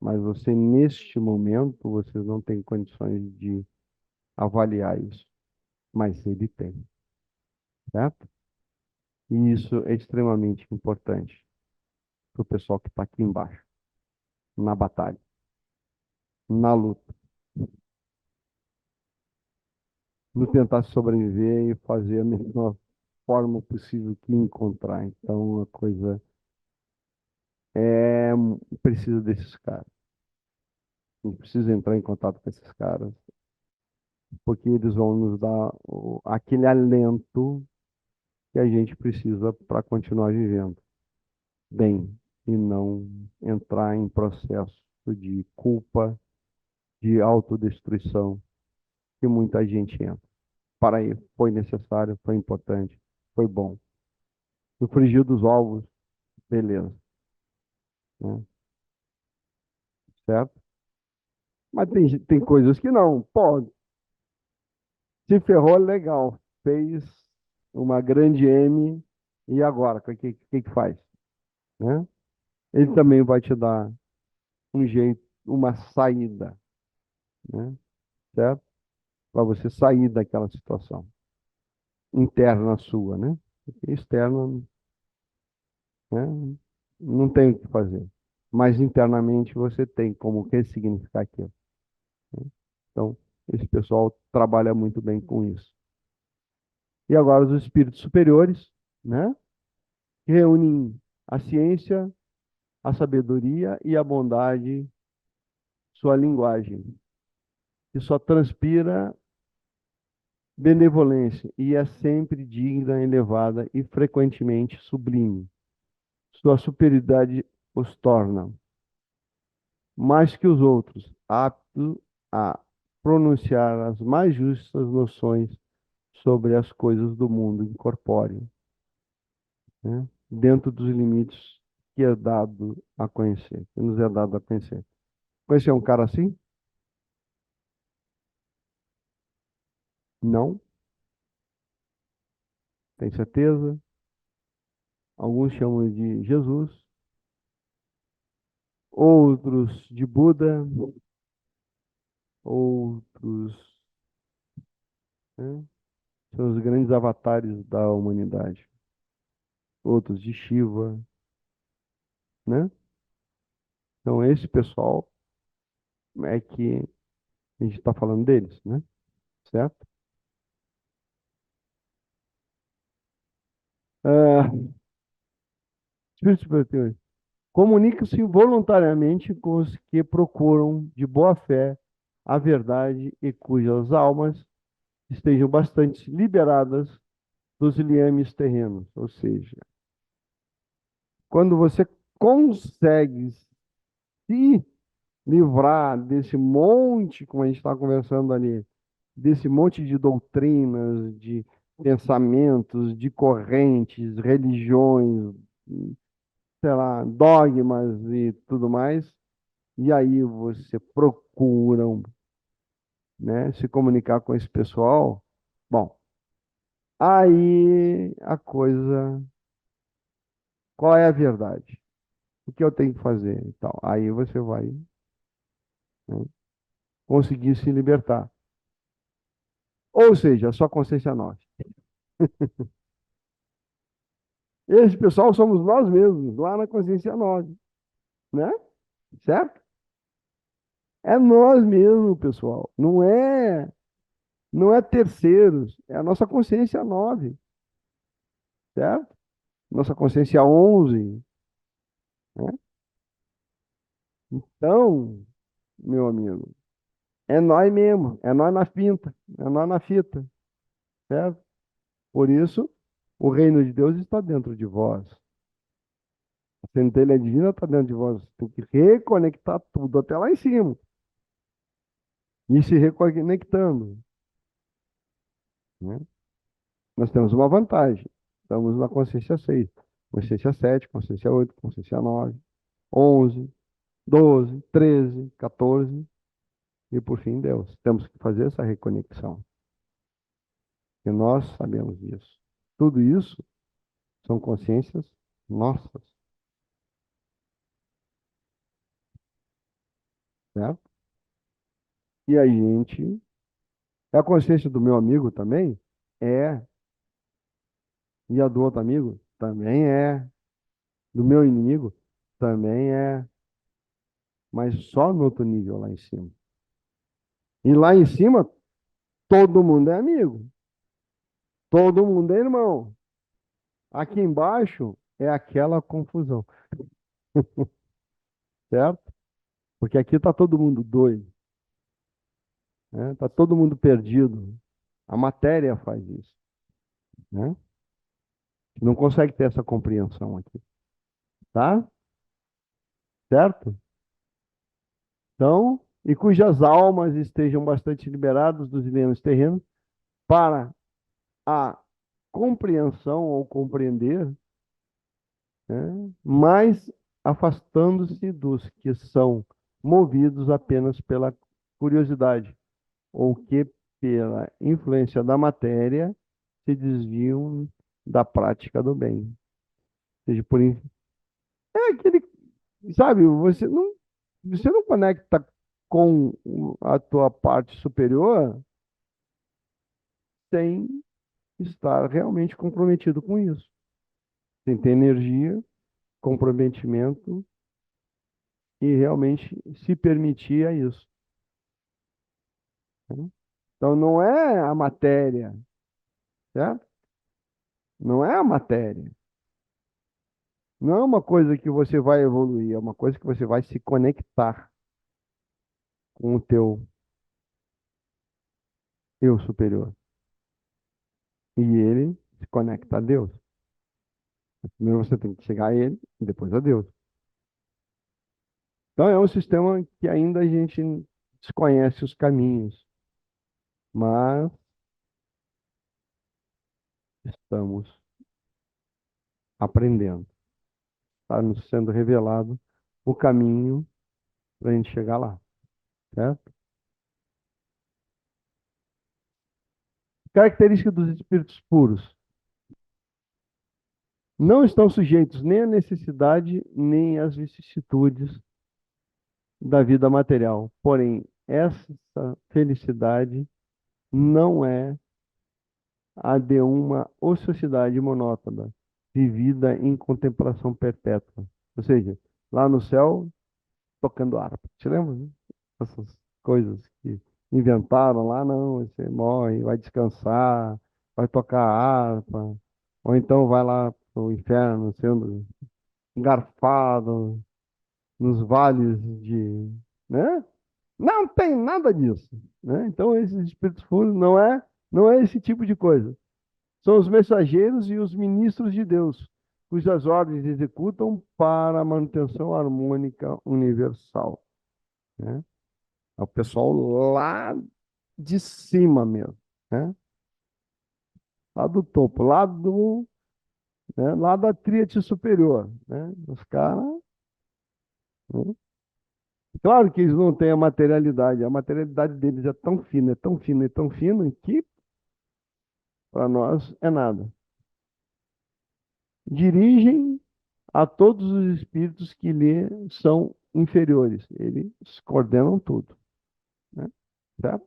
A: Mas você, neste momento, você não tem condições de avaliar isso. mas ele tem, certo? E isso é extremamente importante para o pessoal que está aqui embaixo, na batalha, na luta, no tentar sobreviver e fazer a melhor forma possível que encontrar. Então, a coisa é precisa desses caras. A gente precisa entrar em contato com esses caras, porque eles vão nos dar aquele alento que a gente precisa para continuar vivendo bem e não entrar em processo de culpa, de autodestruição que muita gente entra. Para aí, foi necessário, foi importante, foi bom. No frigir dos ovos, beleza, né? Certo? Mas tem coisas que não. Pode. Se ferrou, legal. Fez uma grande M e agora? O que faz? Né? Ele também vai te dar um jeito, uma saída, né? Certo? Para você sair daquela situação interna sua, né? Porque externa, né? Não tem o que fazer. Mas internamente você tem como ressignificar aquilo, né? Então, esse pessoal trabalha muito bem com isso. E agora os espíritos superiores, né? Que reúnem a ciência, a sabedoria e a bondade, sua linguagem, que só transpira benevolência e é sempre digna, elevada e frequentemente sublime. Sua superioridade os torna, mais que os outros, aptos a pronunciar as mais justas noções sobre as coisas do mundo incorpóreo, né? Dentro dos limites que é dado a conhecer, que nos é dado a conhecer. Conhecer um cara assim? Não. Tem certeza? Alguns chamam de Jesus, outros de Buda, outros, né, são os grandes avatares da humanidade. Outros de Shiva, né? Então, esse pessoal é que a gente está falando deles, né? Certo? Ah, espíritos superiores. Comunica-se voluntariamente com os que procuram de boa fé a verdade e cujas almas estejam bastante liberadas dos liames terrenos. Ou seja, quando você consegue se livrar desse monte, como a gente está conversando ali, desse monte de doutrinas, de pensamentos, de correntes, religiões, sei lá, dogmas e tudo mais, e aí você procura, né, se comunicar com esse pessoal, bom, aí a coisa, qual é a verdade? O que eu tenho que fazer e tal? Aí você vai, né, conseguir se libertar. Ou seja, a sua consciência nova. Esse pessoal somos nós mesmos, lá na consciência nova, né? Certo? É nós mesmos, pessoal. Não é terceiros, é a nossa consciência 9, certo? Nossa consciência 11, né? Então, meu amigo, é nós mesmo, é nós na finta, é nós na fita, certo? Por isso, o reino de Deus está dentro de vós. A centelha divina está dentro de vós. Tem que reconectar tudo até lá em cima. E se reconectando, né? Nós temos uma vantagem. Estamos na consciência 6, consciência 7, consciência 8, consciência 9, 11, 12, 13, 14 e por fim Deus. Temos que fazer essa reconexão. E nós sabemos disso. Tudo isso são consciências nossas, certo? E a gente, é a consciência do meu amigo também, É. E a do outro amigo? Também é. Do meu inimigo? Também é. Mas só no outro nível lá em cima. E lá em cima, todo mundo é amigo. Todo mundo é irmão. Aqui embaixo é aquela confusão, certo? Porque aqui está todo mundo doido, né? Está todo mundo perdido. A matéria faz isso, né? Não consegue ter essa compreensão aqui, tá? Certo? Então, e cujas almas estejam bastante liberadas dos bens terrenos para a compreensão ou compreender, né? Mas afastando-se dos que são movidos apenas pela curiosidade ou que pela influência da matéria se desviam da prática do bem. Ou seja, é aquele, sabe, você não conecta com a tua parte superior sem estar realmente comprometido com isso. Sem ter energia, comprometimento e realmente se permitir a isso, né? Então não é a matéria, certo? Não é a matéria. Não é uma coisa que você vai evoluir, é uma coisa que você vai se conectar com o teu eu superior. E ele se conecta a Deus. Primeiro você tem que chegar a ele e depois a Deus. Então é um sistema que ainda a gente desconhece os caminhos, mas estamos aprendendo. Está nos sendo revelado o caminho para a gente chegar lá, certo? Característica dos espíritos puros. Não estão sujeitos nem à necessidade, nem às vicissitudes da vida material. Porém, essa felicidade não é a de uma ociosidade monótona, vivida em contemplação perpétua. Ou seja, lá no céu, tocando harpa. Te lembra, né? Essas coisas que inventaram lá, não, você morre, vai descansar, vai tocar harpa, ou então vai lá para o inferno sendo engarfado nos vales de, né? Não tem nada disso, né? Então esses espíritos puros não é esse tipo de coisa. São os mensageiros e os ministros de Deus, cujas ordens executam para a manutenção harmônica universal, né? É o pessoal lá de cima mesmo, né? Lá do topo, lá da tríade superior, né? Os caras, né? Claro que eles não têm a materialidade deles é tão fina, é tão fina, é tão fina que para nós é nada. Dirigem a todos os espíritos que lhe são inferiores. Eles coordenam tudo, né? Certo?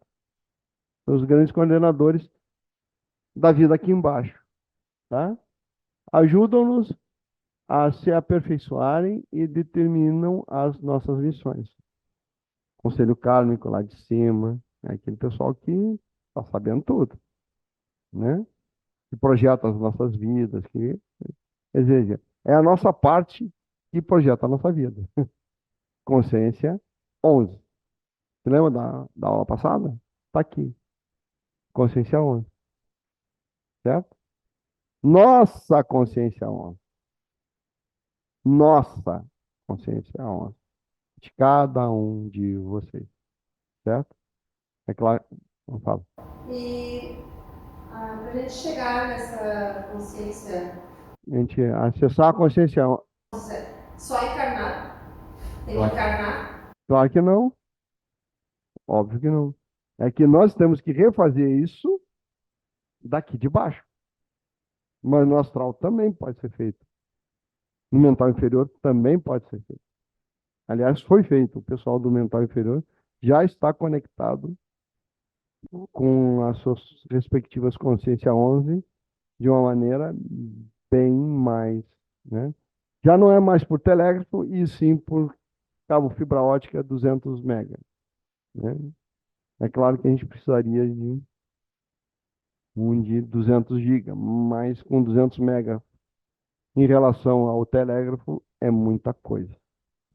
A: São os grandes coordenadores da vida aqui embaixo, tá? Ajudam-nos a se aperfeiçoarem e determinam as nossas missões. Conselho kármico lá de cima, é aquele pessoal que está sabendo tudo, né? Que projeta as nossas vidas, quer dizer, é a nossa parte que projeta a nossa vida. Consciência 11. Você lembra da aula passada? Está aqui. Consciência 11. Certo? Nossa consciência 11. Nossa consciência 11. De cada um de vocês. Certo? É claro. Não falo.
B: E para a gente chegar nessa consciência,
A: A gente acessar a consciência 11.
B: só encarnar? Tem que encarnar?
A: Claro que não. Óbvio que não. É que nós temos que refazer isso daqui de baixo. Mas no astral também pode ser feito. No mental inferior também pode ser feito. Aliás, foi feito. O pessoal do mental inferior já está conectado com as suas respectivas consciência 11 de uma maneira bem mais, né? Já não é mais por telégrafo, e sim por cabo fibra ótica 200 mega, né? É claro que a gente precisaria de um de 200 GB, mas com 200 mega em relação ao telégrafo é muita coisa,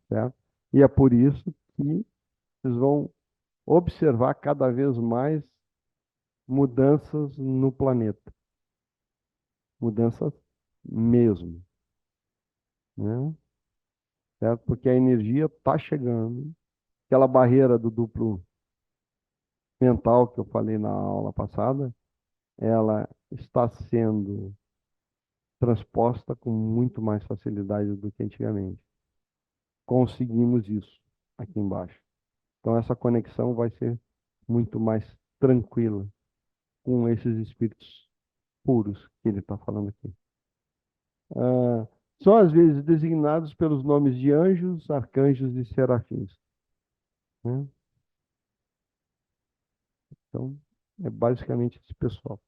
A: certo? E é por isso que vocês vão observar cada vez mais mudanças no planeta, mudanças mesmo, né? Certo? Porque a energia está chegando, aquela barreira do duplo mental que eu falei na aula passada, ela está sendo transposta com muito mais facilidade do que antigamente. Conseguimos isso aqui embaixo. Então, essa conexão vai ser muito mais tranquila com esses espíritos puros que ele está falando aqui. São, às vezes, designados pelos nomes de anjos, arcanjos e serafins, né? Então, é basicamente esse pessoal.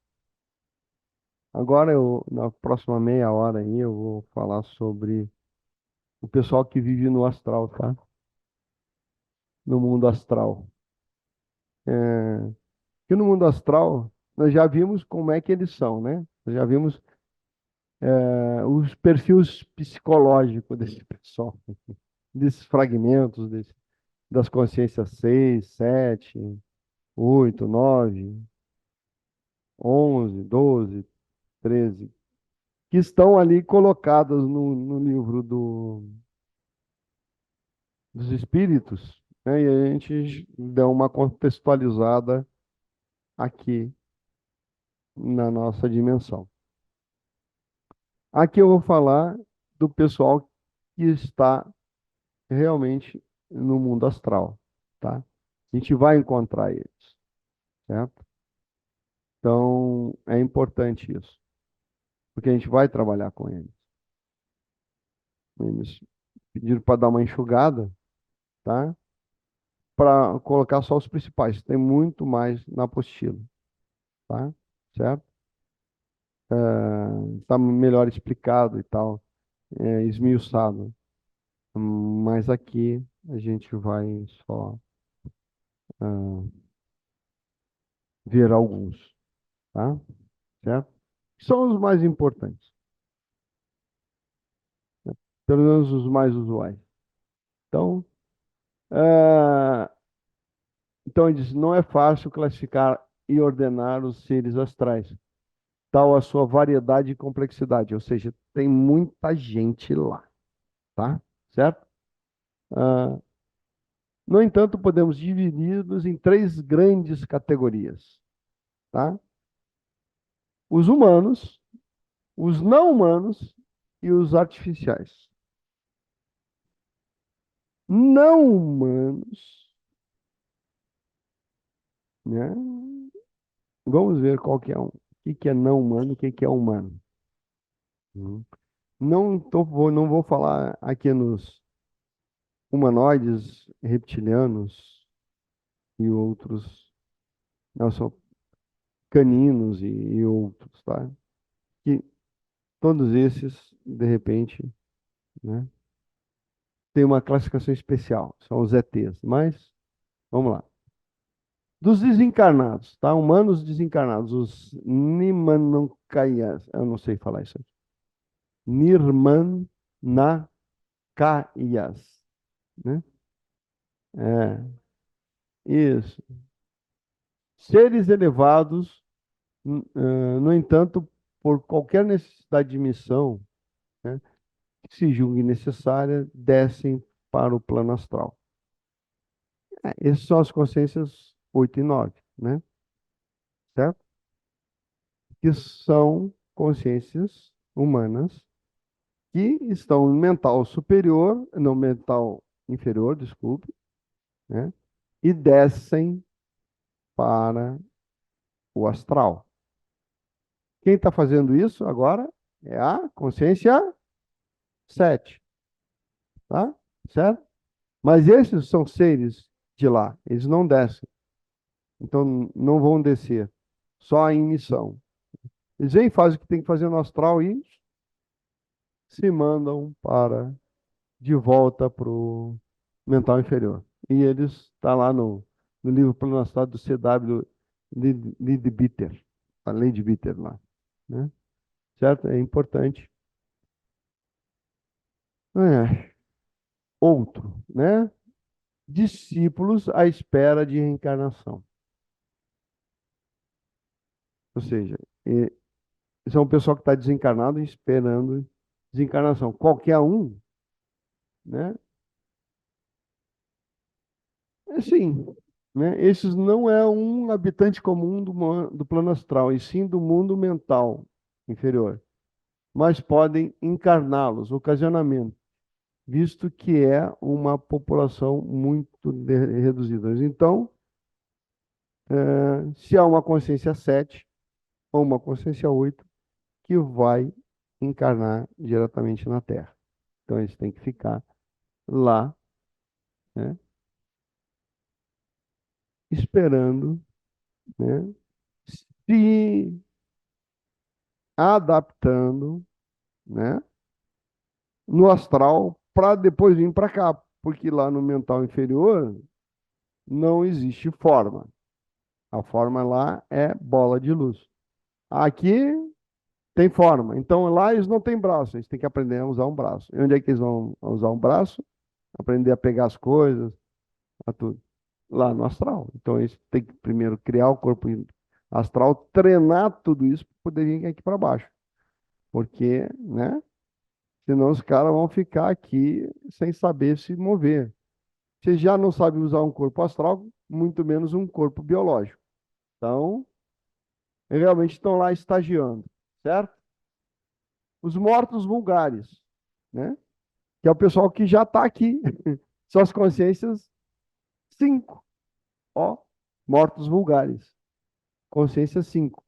A: Agora, na próxima meia hora aí, eu vou falar sobre o pessoal que vive no astral, tá? No mundo astral. Que no mundo astral, nós já vimos como é que eles são, né? Nós já vimos os perfis psicológicos desse pessoal, desses fragmentos, das consciências 6, 7, 8, 9, 11, 12, 13, que estão ali colocadas no livro dos espíritos, né? E a gente dá uma contextualizada aqui na nossa dimensão. Aqui eu vou falar do pessoal que está realmente no mundo astral, tá? A gente vai encontrar eles, certo? Então, é importante isso, porque a gente vai trabalhar com eles. Eles pediram para dar uma enxugada, tá? Para colocar só os principais. Tem muito mais na apostila, tá? Certo? Tá melhor explicado e tal, esmiuçado. Mas aqui a gente vai só ah, ver alguns, tá? Certo? São os mais importantes, né? Pelo menos os mais usuais. Então, ah, então ele diz, não é fácil classificar e ordenar os seres astrais, tal a sua variedade e complexidade, ou seja, tem muita gente lá, tá? Certo? Ah, no entanto, podemos dividi-los em três grandes categorias, tá? Os humanos, os não humanos e os artificiais. Não humanos, né? Vamos ver qual que é o que é não humano e o que é humano. Não vou falar aqui nos humanoides, reptilianos e outros, não, são caninos e outros, tá? Que todos esses, de repente, né, tem uma classificação especial, são os ETs, mas vamos lá. Dos desencarnados, tá? Humanos desencarnados, os Nimanonkayas, eu não sei falar isso aqui. Nirmanakayas, né? É, isso. Seres elevados, no entanto, por qualquer necessidade de missão, né, que se julgue necessária, descem para o plano astral. Essas são as consciências 8 e 9, né? Certo? Que são consciências humanas que estão no mental superior, no mental inferior, desculpe, né? E descem para o astral. Quem está fazendo isso agora é a consciência 7, tá? Certo? Mas esses são seres de lá, eles não descem. Então, não vão descer, só em missão. Eles vêm, fazem o que tem que fazer no astral e se mandam para de volta para o mental inferior. E eles está lá no livro Plano Astral do C.W. Leadbeater, a Leadbeater lá, né? Certo? É importante. É. Outro, né? Discípulos à espera de reencarnação. Ou seja, são o pessoal que está desencarnado e esperando desencarnação. Qualquer um, né? Assim, né? Esses não é um habitante comum do plano astral, e sim do mundo mental inferior. Mas podem encarná-los ocasionalmente, visto que é uma população muito reduzida. Então, se há uma consciência 7 ou uma consciência 8 que vai encarnar diretamente na Terra. Então, eles têm que ficar lá, né, esperando, né, se adaptando, né, no astral para depois vir para cá, porque lá no mental inferior não existe forma. A forma lá é bola de luz. Aqui tem forma. Então lá eles não têm braço, eles têm que aprender a usar um braço. E onde é que eles vão usar um braço? Aprender a pegar as coisas, a tudo. Lá no astral. Então eles têm que primeiro criar o corpo astral, treinar tudo isso para poder vir aqui para baixo. Porque, né? Senão os caras vão ficar aqui sem saber se mover. Você já não sabe usar um corpo astral, muito menos um corpo biológico. Então, realmente estão lá estagiando, certo? Os mortos vulgares, né? Que é o pessoal que já está aqui. São as consciências 5. Ó, mortos vulgares. Consciência 5.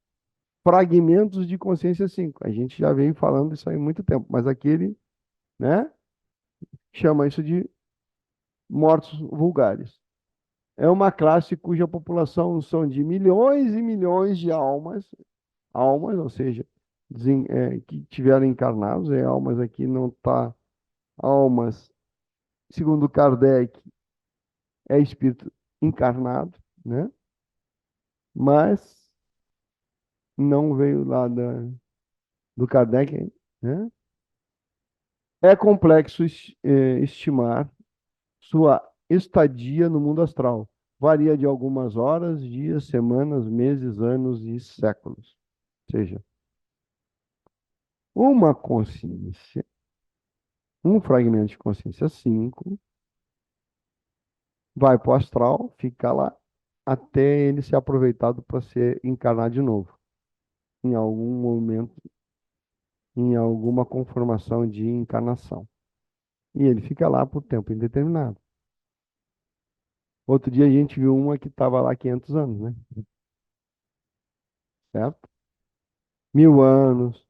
A: Fragmentos de consciência 5. A gente já vem falando isso aí há muito tempo, mas aquele, né? Chama isso de mortos vulgares. É uma classe cuja população são de milhões e milhões de almas, ou seja, que tiveram encarnados, almas aqui não está, almas, segundo Kardec, é espírito encarnado, né? Mas não veio lá do Kardec, né? É complexo estimar sua estadia no mundo astral. Varia de algumas horas, dias, semanas, meses, anos e séculos. Ou seja, uma consciência, um fragmento de consciência 5, vai para o astral, fica lá, até ele ser aproveitado para ser encarnar de novo, em algum momento, em alguma conformação de encarnação. E ele fica lá por tempo indeterminado. Outro dia a gente viu uma que estava lá 500 anos, né? Certo? 1000 anos,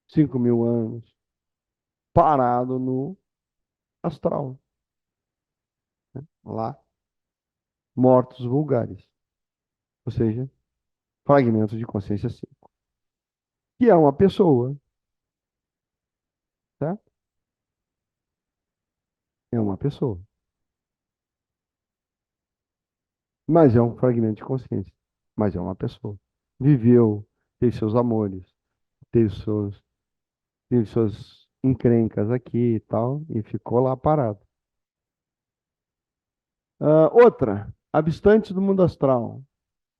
A: 5000 anos, parado no astral, né? Lá, mortos vulgares. Ou seja, fragmentos de consciência 5. Que é uma pessoa, certo? É uma pessoa. Mas é um fragmento de consciência. Mas é uma pessoa. Viveu, teve seus amores, teve seus, teve suas encrencas aqui e tal, e ficou lá parado. Outra, habitantes do mundo astral,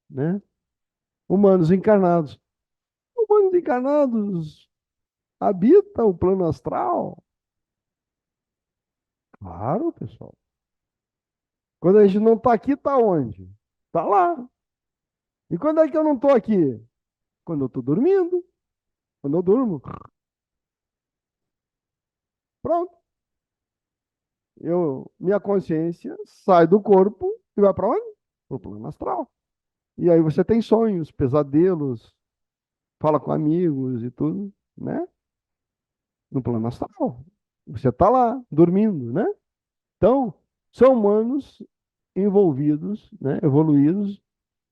A: né? Humanos encarnados. Humanos encarnados habitam o plano astral? Claro, pessoal. Quando a gente não está aqui, está onde? Está lá. E quando é que eu não estou aqui? Quando eu estou dormindo. Quando eu durmo. Pronto. Minha consciência sai do corpo e vai para onde? Para o plano astral. E aí você tem sonhos, pesadelos, fala com amigos e tudo, né? No plano astral. Você está lá, dormindo, né? Então, são humanos envolvidos, né, evoluídos,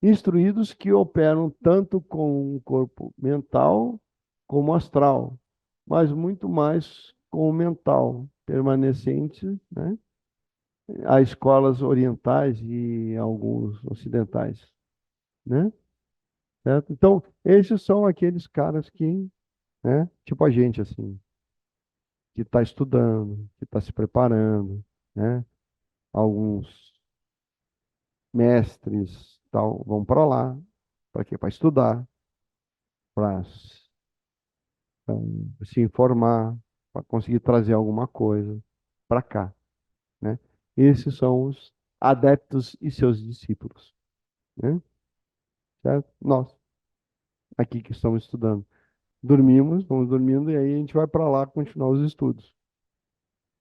A: instruídos que operam tanto com o corpo mental como astral, mas muito mais com o mental, permanecente, né? Há escolas orientais e alguns ocidentais, né? Certo? Então, esses são aqueles caras que, né, tipo a gente, assim, que está estudando, que está se preparando, né? Alguns mestres, tal, vão para lá, para quê? Para estudar, para se informar, para conseguir trazer alguma coisa para cá, né? Esses são os adeptos e seus discípulos, né? Certo? Nós, aqui que estamos estudando. Dormimos, vamos dormindo, e aí a gente vai para lá continuar os estudos.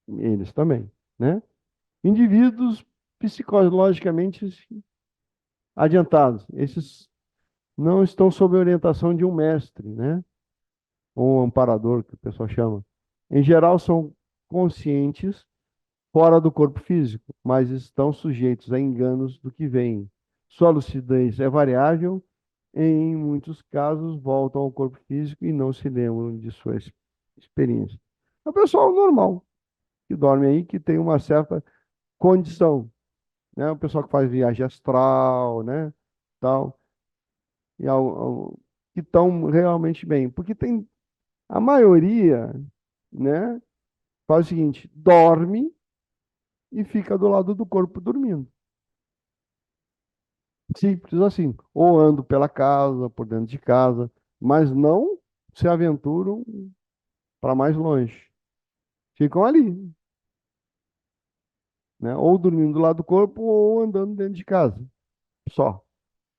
A: Eles também, né? Indivíduos psicologicamente adiantados. Esses não estão sob a orientação de um mestre, né? Ou um amparador, que o pessoal chama. Em geral, são conscientes fora do corpo físico, mas estão sujeitos a enganos do que vem. Sua lucidez é variável, em muitos casos voltam ao corpo físico e não se lembram de sua experiência. É o pessoal normal, que dorme aí, que tem uma certa condição, né? O pessoal que faz viagem astral, né? Tal, e que estão realmente bem. Porque tem a maioria, né? Faz o seguinte, dorme e fica do lado do corpo dormindo. Simples assim. Ou ando pela casa, por dentro de casa, mas não se aventuram para mais longe. Ficam ali, né? Ou dormindo do lado do corpo ou andando dentro de casa. Só.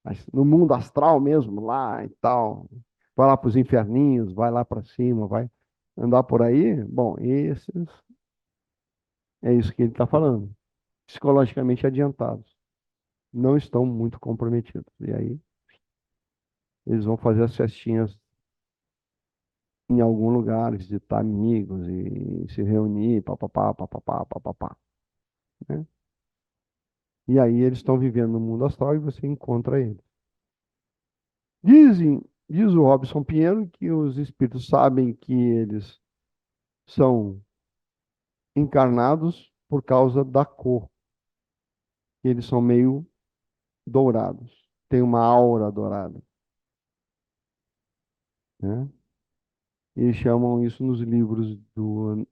A: Mas no mundo astral mesmo, lá e tal. Vai lá para os inferninhos, vai lá para cima, vai andar por aí. Bom, esses é isso que ele está falando. Psicologicamente adiantados. Não estão muito comprometidos. E aí eles vão fazer as festinhas em algum lugar, visitar amigos e se reunir, papapá, papapá, papapá, né? E aí eles estão vivendo no mundo astral e você encontra eles. Diz o Robson Pinheiro que os espíritos sabem que eles são encarnados por causa da cor. Eles são meio dourados, tem uma aura dourada, né? Eles chamam isso nos livros do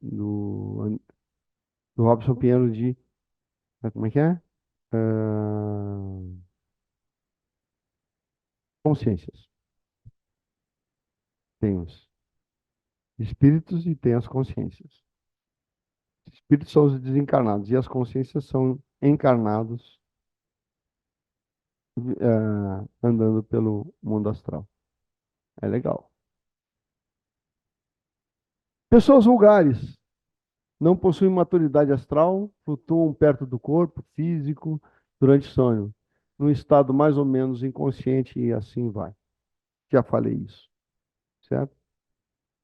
A: Robson Pinheiro de, como é que é? Ah, consciências. Tem os espíritos e tem as consciências. Os espíritos são os desencarnados e as consciências são encarnados, andando pelo mundo astral. É legal. Pessoas vulgares não possuem maturidade astral, flutuam perto do corpo físico durante o sonho, num estado mais ou menos inconsciente e assim vai. Já falei isso, certo?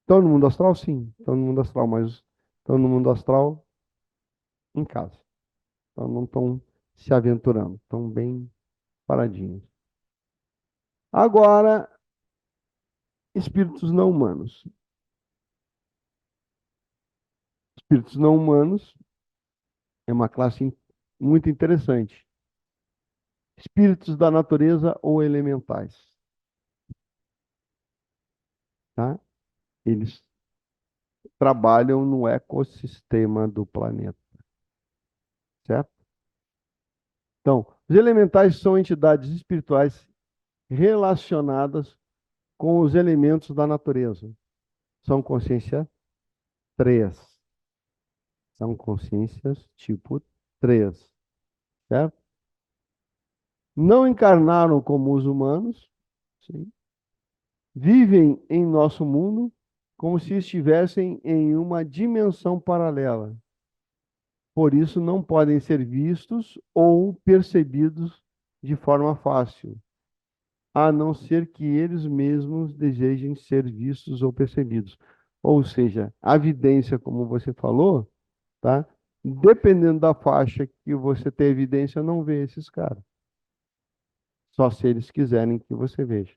A: Estão no mundo astral? Sim, estão no mundo astral, mas estão no mundo astral em casa. Então não estão se aventurando, estão bem paradinhos. Agora, espíritos não humanos. Espíritos não humanos é uma classe muito interessante. Espíritos da natureza ou elementais, tá? Eles trabalham no ecossistema do planeta, certo? Então, os elementais são entidades espirituais relacionadas com os elementos da natureza. São consciência 3. São consciências tipo 3, certo? Não encarnaram como os humanos, sim. Vivem em nosso mundo como se estivessem em uma dimensão paralela. Por isso, não podem ser vistos ou percebidos de forma fácil, a não ser que eles mesmos desejem ser vistos ou percebidos. Ou seja, a vidência, como você falou, tá? Dependendo da faixa que você tem evidência, não vê esses caras. Só se eles quiserem que você veja.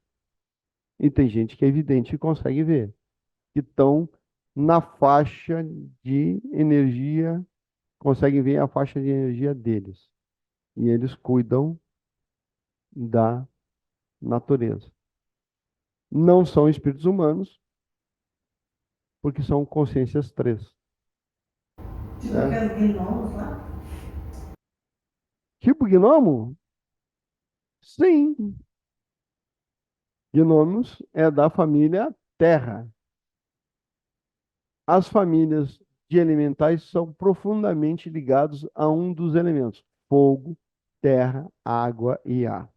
A: E tem gente que é evidente e consegue ver. Que estão na faixa de energia, conseguem ver a faixa de energia deles. E eles cuidam da natureza. Não são espíritos humanos, porque são consciências três.
B: Tipo aqueles gnomos lá.
A: Tipo gnomo? Sim. Gnomos é da família Terra. As famílias de elementais são profundamente ligados a um dos elementos: fogo, terra, água e ar.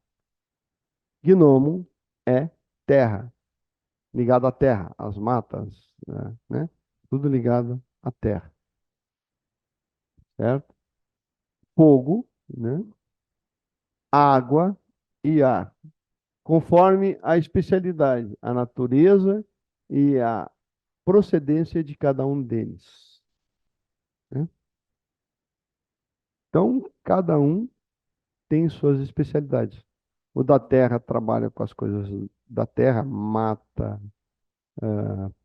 A: Gnomo é terra, ligado à terra, às matas, né? Tudo ligado à terra, certo? Fogo, né? Água e ar, conforme a especialidade, a natureza e a procedência de cada um deles, né? Então, cada um tem suas especialidades. O da terra trabalha com as coisas da terra, mata,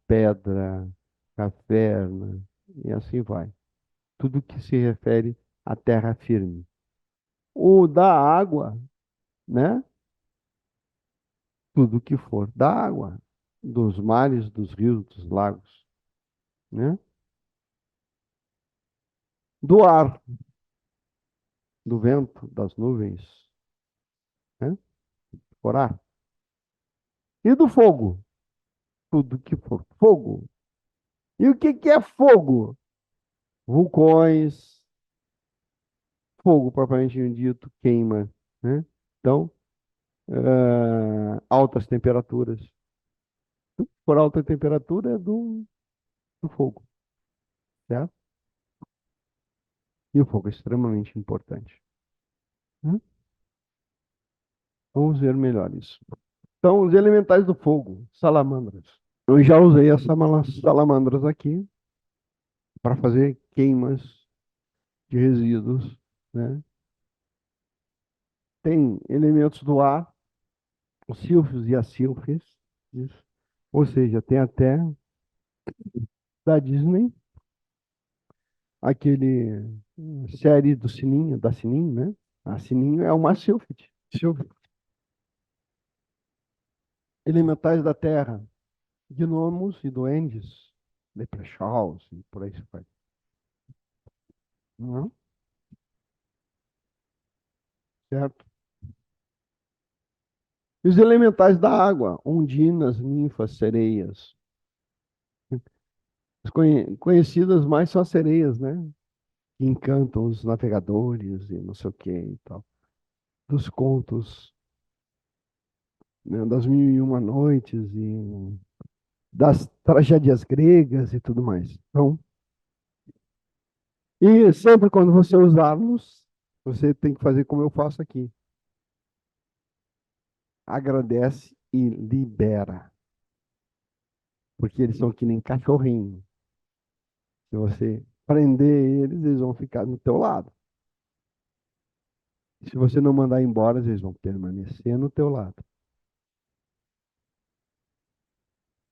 A: pedra, caverna, e assim vai. Tudo que se refere à terra firme. O da água, né? Tudo que for da água, dos mares, dos rios, dos lagos, né? Do ar, do vento, das nuvens, né? Por ar. E do fogo, tudo que for fogo. E o que é fogo? Vulcões, fogo propriamente dito, queima, né? Então, altas temperaturas. Por alta temperatura é do fogo, certo? E o fogo é extremamente importante, né? Vamos ver melhor isso. Então, os elementais do fogo, salamandras. Eu já usei essas salamandras aqui para fazer queimas de resíduos, né? Tem elementos do ar, os sílfios e as sílfies, isso. Ou seja, tem até da Disney, aquele série do Sininho, da Sininho, né? A Sininho é uma sílfide. Elementais da Terra, gnomos e duendes, leprechauns e por aí se vai. Não? Certo? E os elementais da água, ondinas, ninfas, sereias. As conhecidas mais são as sereias, né? Que encantam os navegadores e não sei o que e tal. Dos contos, né? Das mil e uma noites e das tragédias gregas e tudo mais. Então, e sempre quando você usá-los, você tem que fazer como eu faço aqui. Agradece e libera. Porque eles são que nem cachorrinho. Se você prender eles, eles vão ficar no teu lado. Se você não mandar embora, eles vão permanecer no teu lado.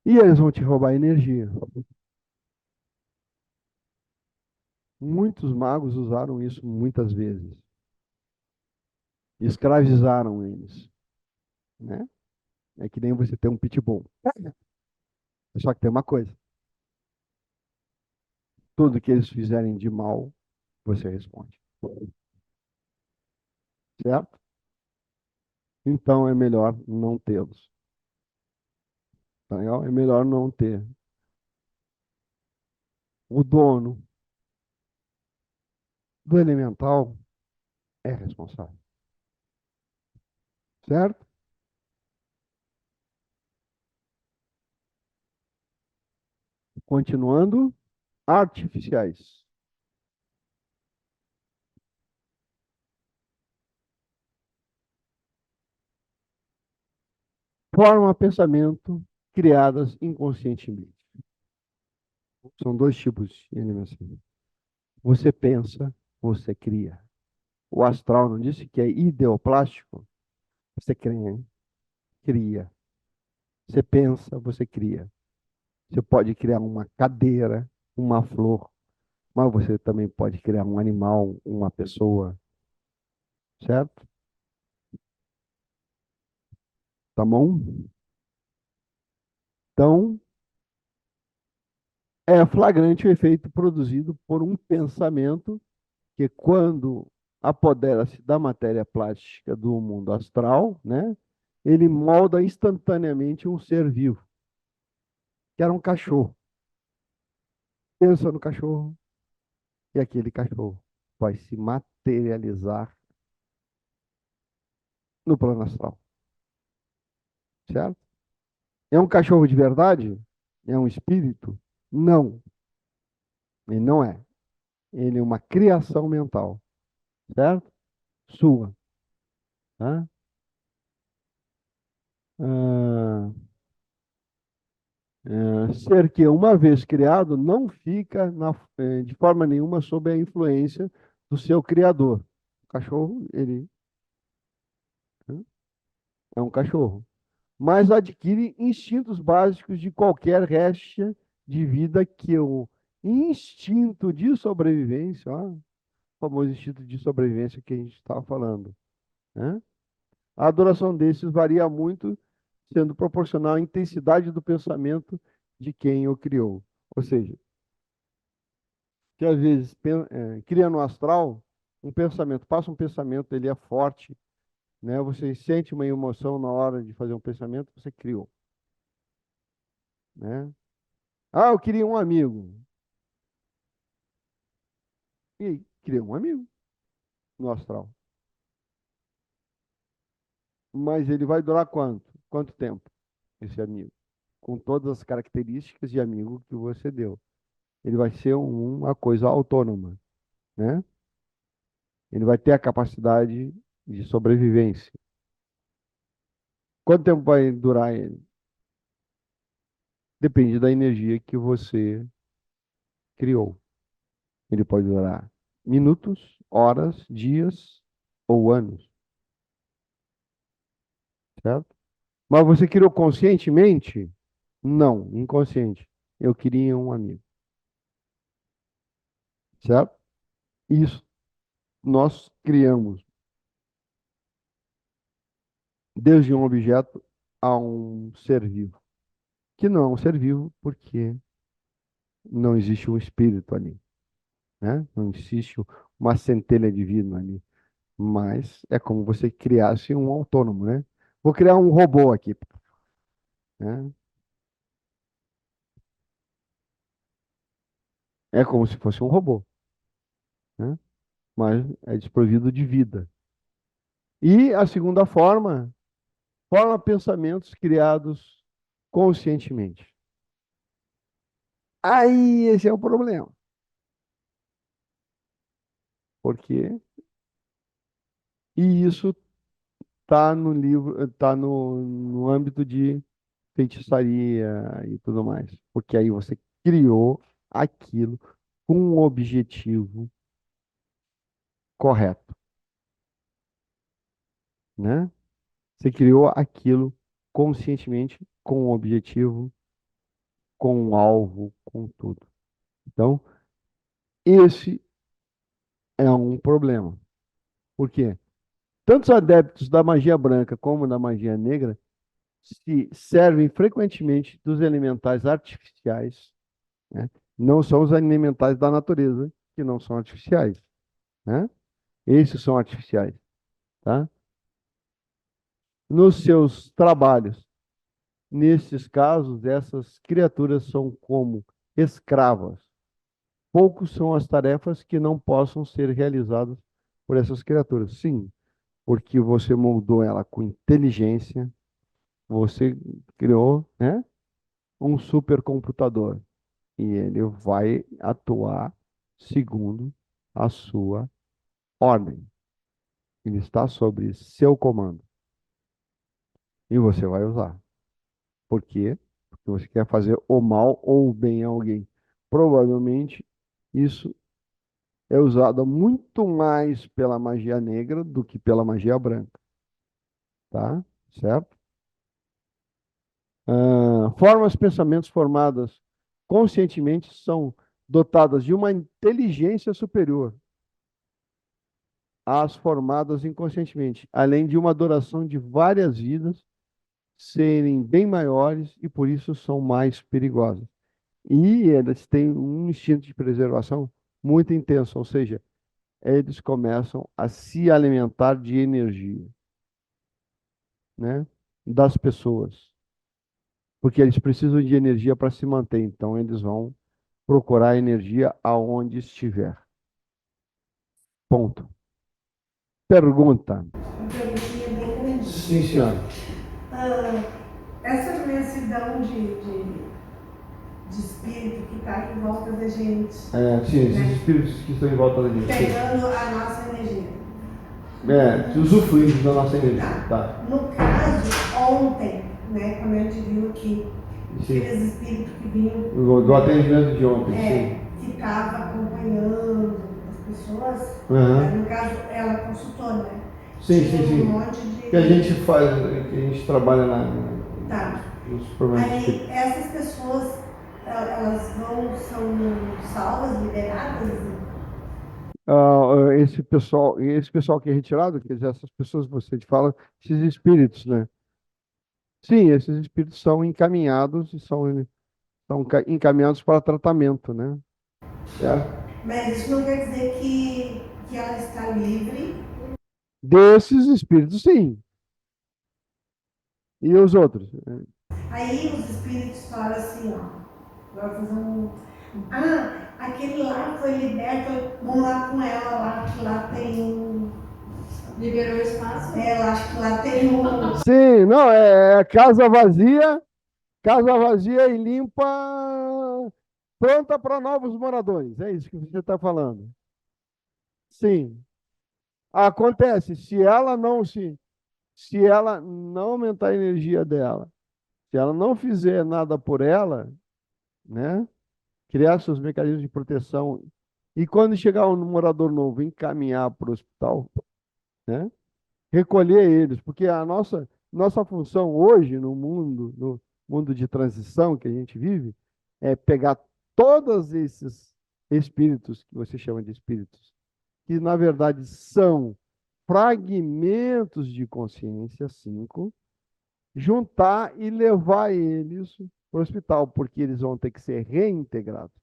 A: E eles vão te roubar energia. Muitos magos usaram isso muitas vezes. Escravizaram eles, né? É que nem você ter um pitbull. Só que tem uma coisa. Tudo que eles fizerem de mal, você responde. Certo? Então é melhor não tê-los. Tá legal? É melhor não ter. O dono do elemental é responsável. Certo? Continuando, artificiais. Forma pensamento criadas inconscientemente. São dois tipos de animação. Você pensa, você cria. O astral não disse que é ideoplástico? Você cria. Você pensa, você cria. Você pode criar uma cadeira, uma flor, mas você também pode criar um animal, uma pessoa, certo? Tá bom? Então, é flagrante o efeito produzido por um pensamento que, quando apodera-se da matéria plástica do mundo astral, né, ele molda instantaneamente um ser vivo, que era um cachorro. Pensa no cachorro, e aquele cachorro vai se materializar no plano astral, certo? É um cachorro de verdade? É um espírito? Não, ele não é. Ele é uma criação mental, certo? Sua, tá? Ah, ser que, uma vez criado, não fica de forma nenhuma sob a influência do seu criador. O cachorro, ele, né, é um cachorro, mas adquire instintos básicos de qualquer réstia de vida, que o instinto de sobrevivência, ó, o famoso instinto de sobrevivência que a gente estava falando, né? A duração desses varia muito, sendo proporcional à intensidade do pensamento de quem o criou. Ou seja, que às vezes cria no astral um pensamento, passa um pensamento, ele é forte, né? Você sente uma emoção na hora de fazer um pensamento, você criou, né? Ah, eu queria um amigo. E aí, cria um amigo no astral. Mas ele vai durar quanto? Quanto tempo, esse amigo? Com todas as características de amigo que você deu. Ele vai ser uma coisa autônoma, né? Ele vai ter a capacidade de sobrevivência. Quanto tempo vai durar ele? Depende da energia que você criou. Ele pode durar minutos, horas, dias ou anos, certo? Mas você criou conscientemente? Não, inconsciente. Eu queria um amigo, certo? Isso nós criamos desde um objeto a um ser vivo, que não é um ser vivo porque não existe um espírito ali, né? Não existe uma centelha divina ali, mas é como você criasse um autônomo, né? Vou criar um robô aqui, né? É como se fosse um robô, né? Mas é desprovido de vida. E a segunda forma pensamentos criados conscientemente. Aí esse é o problema. Porque e isso está no livro, está no âmbito de feitiçaria e tudo mais. Porque aí você criou aquilo com um objetivo correto, né? Você criou aquilo conscientemente com um objetivo, com um alvo, com tudo. Então, esse é um problema. Por quê? Tantos adeptos da magia branca como da magia negra se servem frequentemente dos elementais artificiais, né? Não são os elementais da natureza, que não são artificiais, né? Esses são artificiais, tá? Nos seus trabalhos. Nesses casos, essas criaturas são como escravas. Poucos são as tarefas que não possam ser realizadas por essas criaturas. Sim, porque você moldou ela com inteligência, você criou, né, um supercomputador e ele vai atuar segundo a sua ordem. Ele está sob seu comando e você vai usar. Por quê? Porque você quer fazer o mal ou o bem a alguém. Provavelmente isso é usada muito mais pela magia negra do que pela magia branca, tá? Certo? Formas, pensamentos formadas conscientemente são dotadas de uma inteligência superior às formadas inconscientemente, além de uma duração de várias vidas serem bem maiores e por isso são mais perigosas. E eles têm um instinto de preservação muito intenso, ou seja, eles começam a se alimentar de energia, né, das pessoas, porque eles precisam de energia para se manter, então eles vão procurar energia aonde estiver. Ponto. Pergunta.
B: Uma perguntinha bem grande.
A: Sim, senhora.
B: Essa imensidão de espírito que está em volta da gente,
A: Sim, esses espíritos que estão em volta da gente.
B: pegando a nossa energia.
A: Usufruindo da nossa energia. Tá.
B: No caso, ontem, né, quando a gente viu que
A: Sim.
B: aqueles espíritos que vinham,
A: Do atendimento de ontem, sim.
B: que estavam acompanhando as pessoas,
A: Uhum.
B: no caso, ela consultou, né?
A: Sim,
B: Tinha
A: sim, sim.
B: um monte de...
A: Que a gente faz, que a gente trabalha
B: Tá.
A: nos problemas de
B: Aí,
A: espírito.
B: essas pessoas, elas são salvas, liberadas?
A: Esse pessoal que é retirado, quer dizer, essas pessoas que você fala, esses espíritos, né? Sim, esses espíritos são encaminhados e são encaminhados para tratamento, né? Certo?
B: Mas isso não quer dizer que ela está livre.
A: Desses espíritos, sim. E os outros?
B: Aí os espíritos falam assim, ó, vai fazer aquele lá foi liberto, vamos lá com ela lá, que lá tem... Liberou espaço? Acho que lá tem
A: Sim, não, é casa vazia e limpa, pronta para novos moradores. É isso que você está falando. Sim. Acontece, se ela não aumentar a energia dela, se ela não fizer nada por ela, né? Criar seus mecanismos de proteção e quando chegar um morador novo, encaminhar para o hospital, né? Recolher eles, porque a nossa função hoje no mundo de transição que a gente vive, é pegar todos esses espíritos que você chama de espíritos, que na verdade são fragmentos de consciência 5, juntar e levar eles para o hospital, porque eles vão ter que ser reintegrados,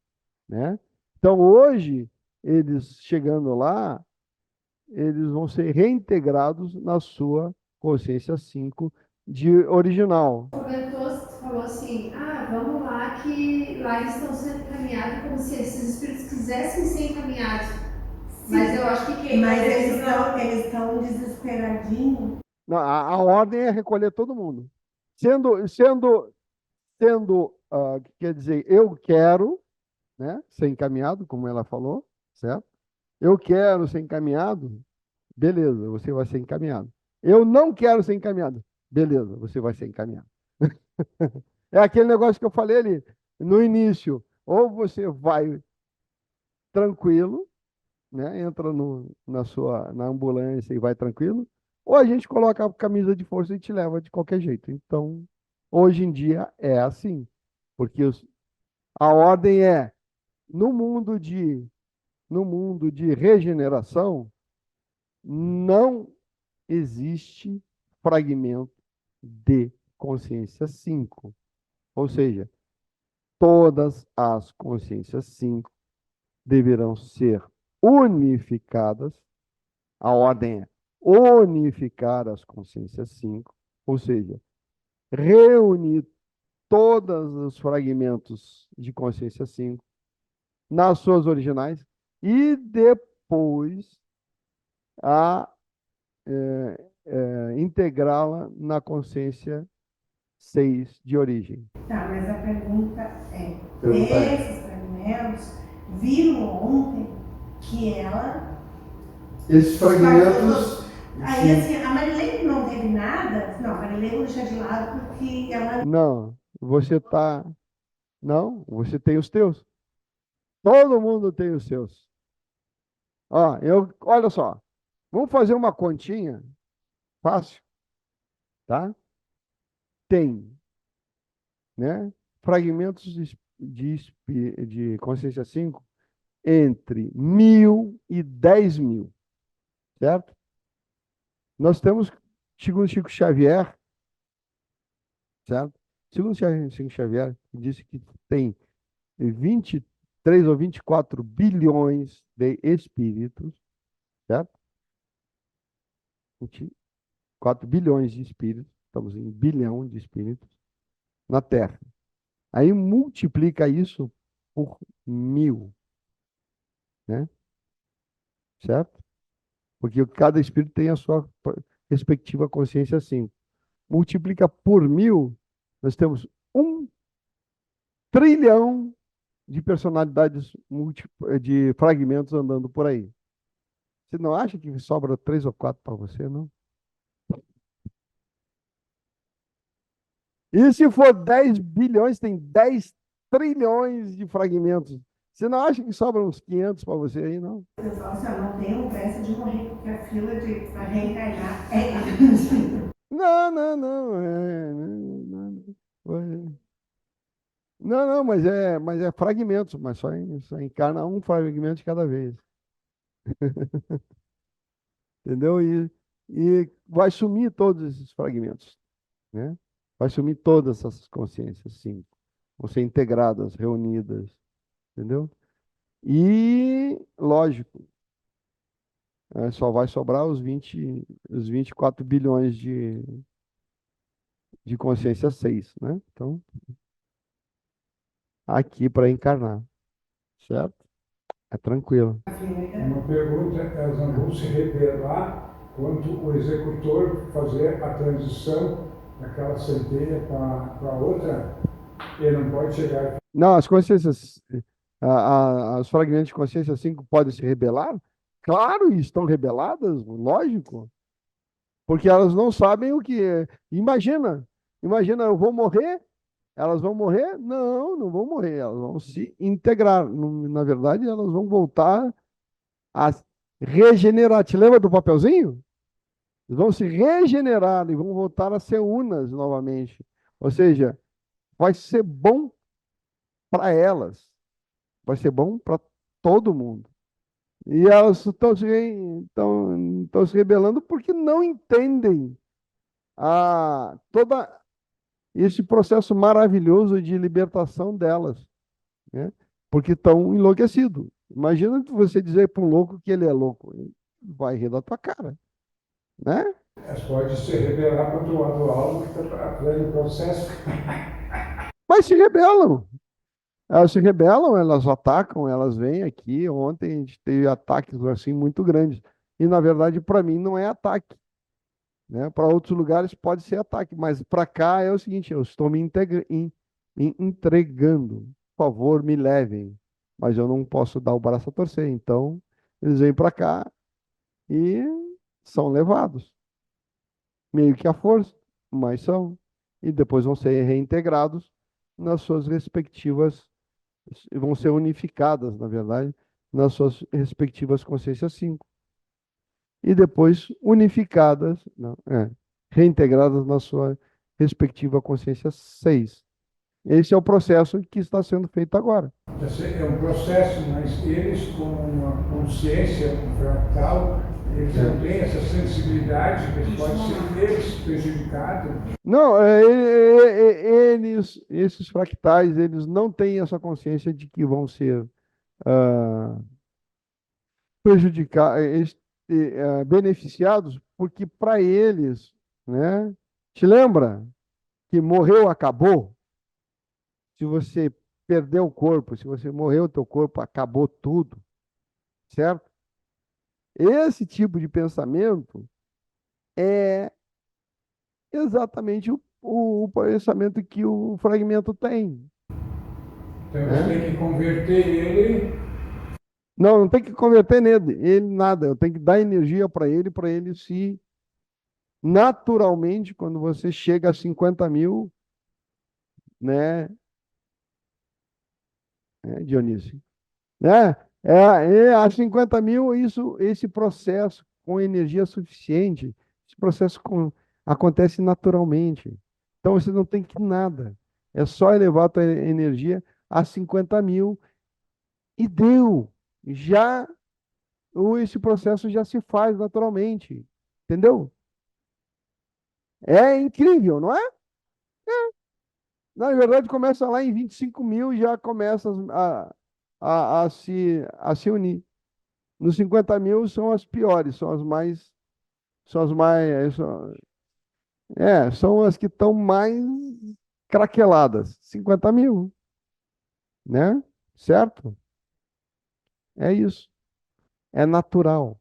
A: né? Então, hoje, eles chegando lá, eles vão ser reintegrados na sua consciência 5 de original.
E: Comentou, falou assim, vamos lá, que lá eles estão sendo encaminhados como se esses espíritos quisessem ser encaminhados. Sim. Mas eu acho que quem...
B: Mas eles estão desesperadinhos.
A: Não, a ordem é recolher todo mundo. Quer dizer, eu quero, né, ser encaminhado, como ela falou, certo? Eu quero ser encaminhado, beleza, você vai ser encaminhado. Eu não quero ser encaminhado, beleza, você vai ser encaminhado. É aquele negócio que eu falei ali no início. Ou você vai tranquilo, né? Entra na ambulância e vai tranquilo, ou a gente coloca a camisa de força e te leva de qualquer jeito. Então, hoje em dia é assim, porque a ordem é no mundo de regeneração não existe fragmento de consciência 5. Ou seja, todas as consciências 5 deverão ser unificadas. A ordem é unificar as consciências 5, ou seja, reunir todos os fragmentos de consciência 5 nas suas originais e depois integrá-la na consciência 6 de origem.
B: Tá, mas a pergunta esses fragmentos viram ontem que ela...
A: Esses fragmentos...
B: Aí, assim, a Marilene não teve nada? Não, a Marilene vou deixar de lado porque ela...
A: Não, você tem os teus. Todo mundo tem os seus. Ó, olha só. Vamos fazer uma continha fácil, tá? Tem, né, fragmentos de consciência 5 entre 1.000 e 10.000, certo? Nós temos, segundo Chico Xavier, certo? Segundo Chico Xavier, disse que tem 23 ou 24 bilhões de espíritos, certo? 24 bilhões de espíritos, estamos em bilhão de espíritos na Terra. Aí multiplica isso por 1.000, né? Certo? Porque cada espírito tem a sua respectiva consciência 5. Multiplica por 1.000, nós temos 1 trilhão de personalidades de fragmentos andando por aí. Você não acha que sobra 3 ou 4 para você, não? E se for 10 bilhões, tem 10 trilhões de fragmentos. Você não acha que sobram uns 500 para você aí, não?
B: Eu falo assim, eu não tenho pressa de morrer, porque a fila para reencarnar é grande.
A: Não, não, não. Não, não, mas é fragmentos, mas só encarna um fragmento de cada vez. Entendeu? E vai sumir todos esses fragmentos, né? Vai sumir todas essas consciências, sim. Vão ser integradas, reunidas, entendeu? E, lógico, só vai sobrar os 24 bilhões de consciência 6, né? Então, aqui para encarnar, certo? É tranquilo.
D: Uma pergunta, elas não vão se rebelar quando o executor fazer a transição daquela centelha para outra? Ele não pode chegar.
A: Não, as consciências, os fragmentos de consciência 5 podem se rebelar? Claro, estão rebeladas, lógico, porque elas não sabem o que é. Imagina, eu vou morrer, elas vão morrer? Não, não vão morrer, elas vão se integrar. Na verdade, elas vão voltar a regenerar. Te lembra do papelzinho? Eles vão se regenerar e vão voltar a ser unas novamente. Ou seja, vai ser bom para elas, vai ser bom para todo mundo. E elas estão se rebelando porque não entendem todo esse processo maravilhoso de libertação delas, né? Porque estão enlouquecidos. Imagina você dizer para um louco que ele é louco. Ele vai rir da tua cara, né?
D: Elas podem se rebelar contra o alvo que está fazendo o processo.
A: Mas se rebelam. Elas se rebelam, elas atacam, elas vêm aqui. Ontem a gente teve ataques assim muito grandes. E na verdade, para mim, não é ataque, né? Para outros lugares pode ser ataque, mas para cá é o seguinte: eu estou me entregando. Por favor, me levem. Mas eu não posso dar o braço a torcer. Então, eles vêm para cá e são levados. Meio que à força, mas são. E depois vão ser reintegrados nas suas respectivas, vão ser unificadas, na verdade, nas suas respectivas consciências 5. E depois unificadas, não, reintegradas na sua respectiva consciência 6. Esse é o processo que está sendo feito agora.
D: É um processo, mas eles, com uma consciência fractal, eles não têm essa sensibilidade, que eles podem ser eles prejudicados.
A: Não, esses fractais, eles não têm essa consciência de que vão ser prejudicados, beneficiados, porque para eles, né? Te lembra que morreu, acabou? Se você perdeu o corpo, se você morreu, o teu corpo acabou tudo, certo? Esse tipo de pensamento é exatamente o pensamento que o fragmento tem.
D: Então você tem que converter ele.
A: Não, não tem que converter ele nada. Eu tenho que dar energia para ele se naturalmente, quando você chega a 50.000, né, Dionísio? Né? A 50 mil, esse processo com energia suficiente, esse processo acontece naturalmente. Então você não tem que nada. É só elevar a tua energia a 50 mil e deu. Já esse processo já se faz naturalmente. Entendeu? É incrível, não é? Na verdade, começa lá em 25 mil e já começa a se unir. Nos 50 mil são as piores, são as mais, são as que estão mais craqueladas. 50 mil, né? Certo? É isso. É natural,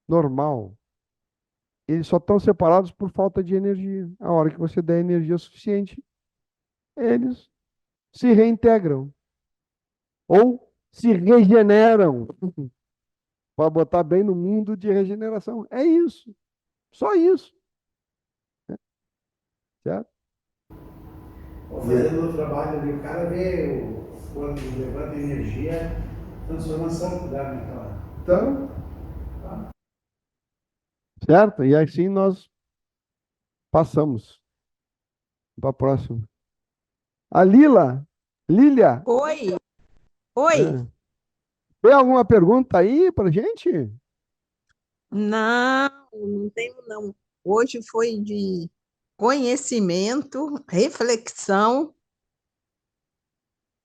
A: normal. Eles só estão separados por falta de energia. A hora que você der energia suficiente, eles se reintegram ou se regeneram, para botar bem no mundo de regeneração. É isso. Só isso. Certo?
F: Fazendo o trabalho ali, o cara vê quando levanta energia, transformação que dá naquela.
A: Então, certo? E assim nós passamos para a próxima. A Lília,
G: Oi, oi.
A: é, tem alguma pergunta aí para gente?
G: Não, não tenho não. Hoje foi de conhecimento, reflexão,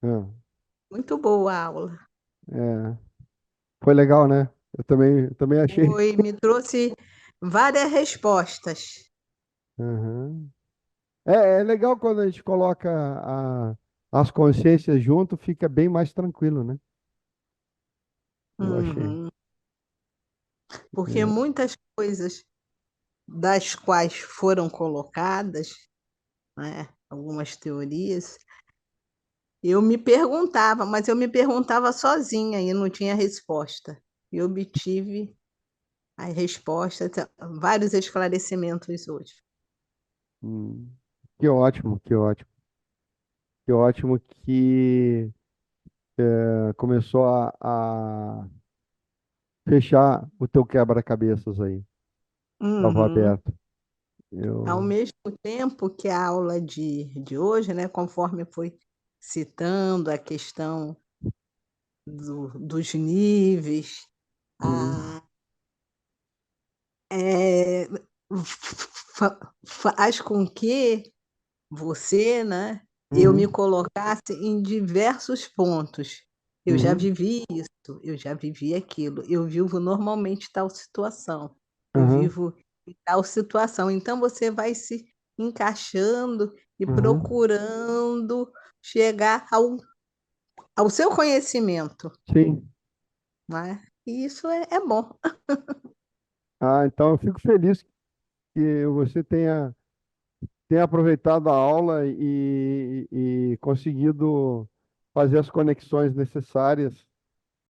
A: Ah,
G: muito boa a aula.
A: é, foi legal, né? Eu também achei.
G: Foi, me trouxe várias respostas.
A: Aham. É legal quando a gente coloca as consciências junto, fica bem mais tranquilo, né? Eu achei.
G: Uhum. Porque
A: É.
G: muitas coisas das quais foram colocadas, né, algumas teorias, eu me perguntava, mas eu me perguntava sozinha e não tinha resposta. E obtive as respostas, vários esclarecimentos hoje.
A: Hum, que ótimo, que ótimo. Que ótimo que começou a fechar o teu quebra-cabeças aí. Estava
G: Uhum.
A: aberto.
G: Ao
A: Eu,
G: mesmo tempo que a aula de hoje, né, conforme foi citando a questão dos níveis,
A: hum,
G: a, é, faz com que você, né, eu me
A: uhum,
G: colocasse em diversos pontos. Eu já
A: uhum,
G: vivi isso, eu já vivi aquilo, eu vivo normalmente tal situação, eu
A: uhum,
G: vivo em tal situação. Então você vai se encaixando e
A: uhum.
G: procurando chegar ao seu conhecimento,
A: Sim.
G: né? E isso é bom.
A: Ah, então eu fico feliz que você tenha aproveitado a aula e conseguido fazer as conexões necessárias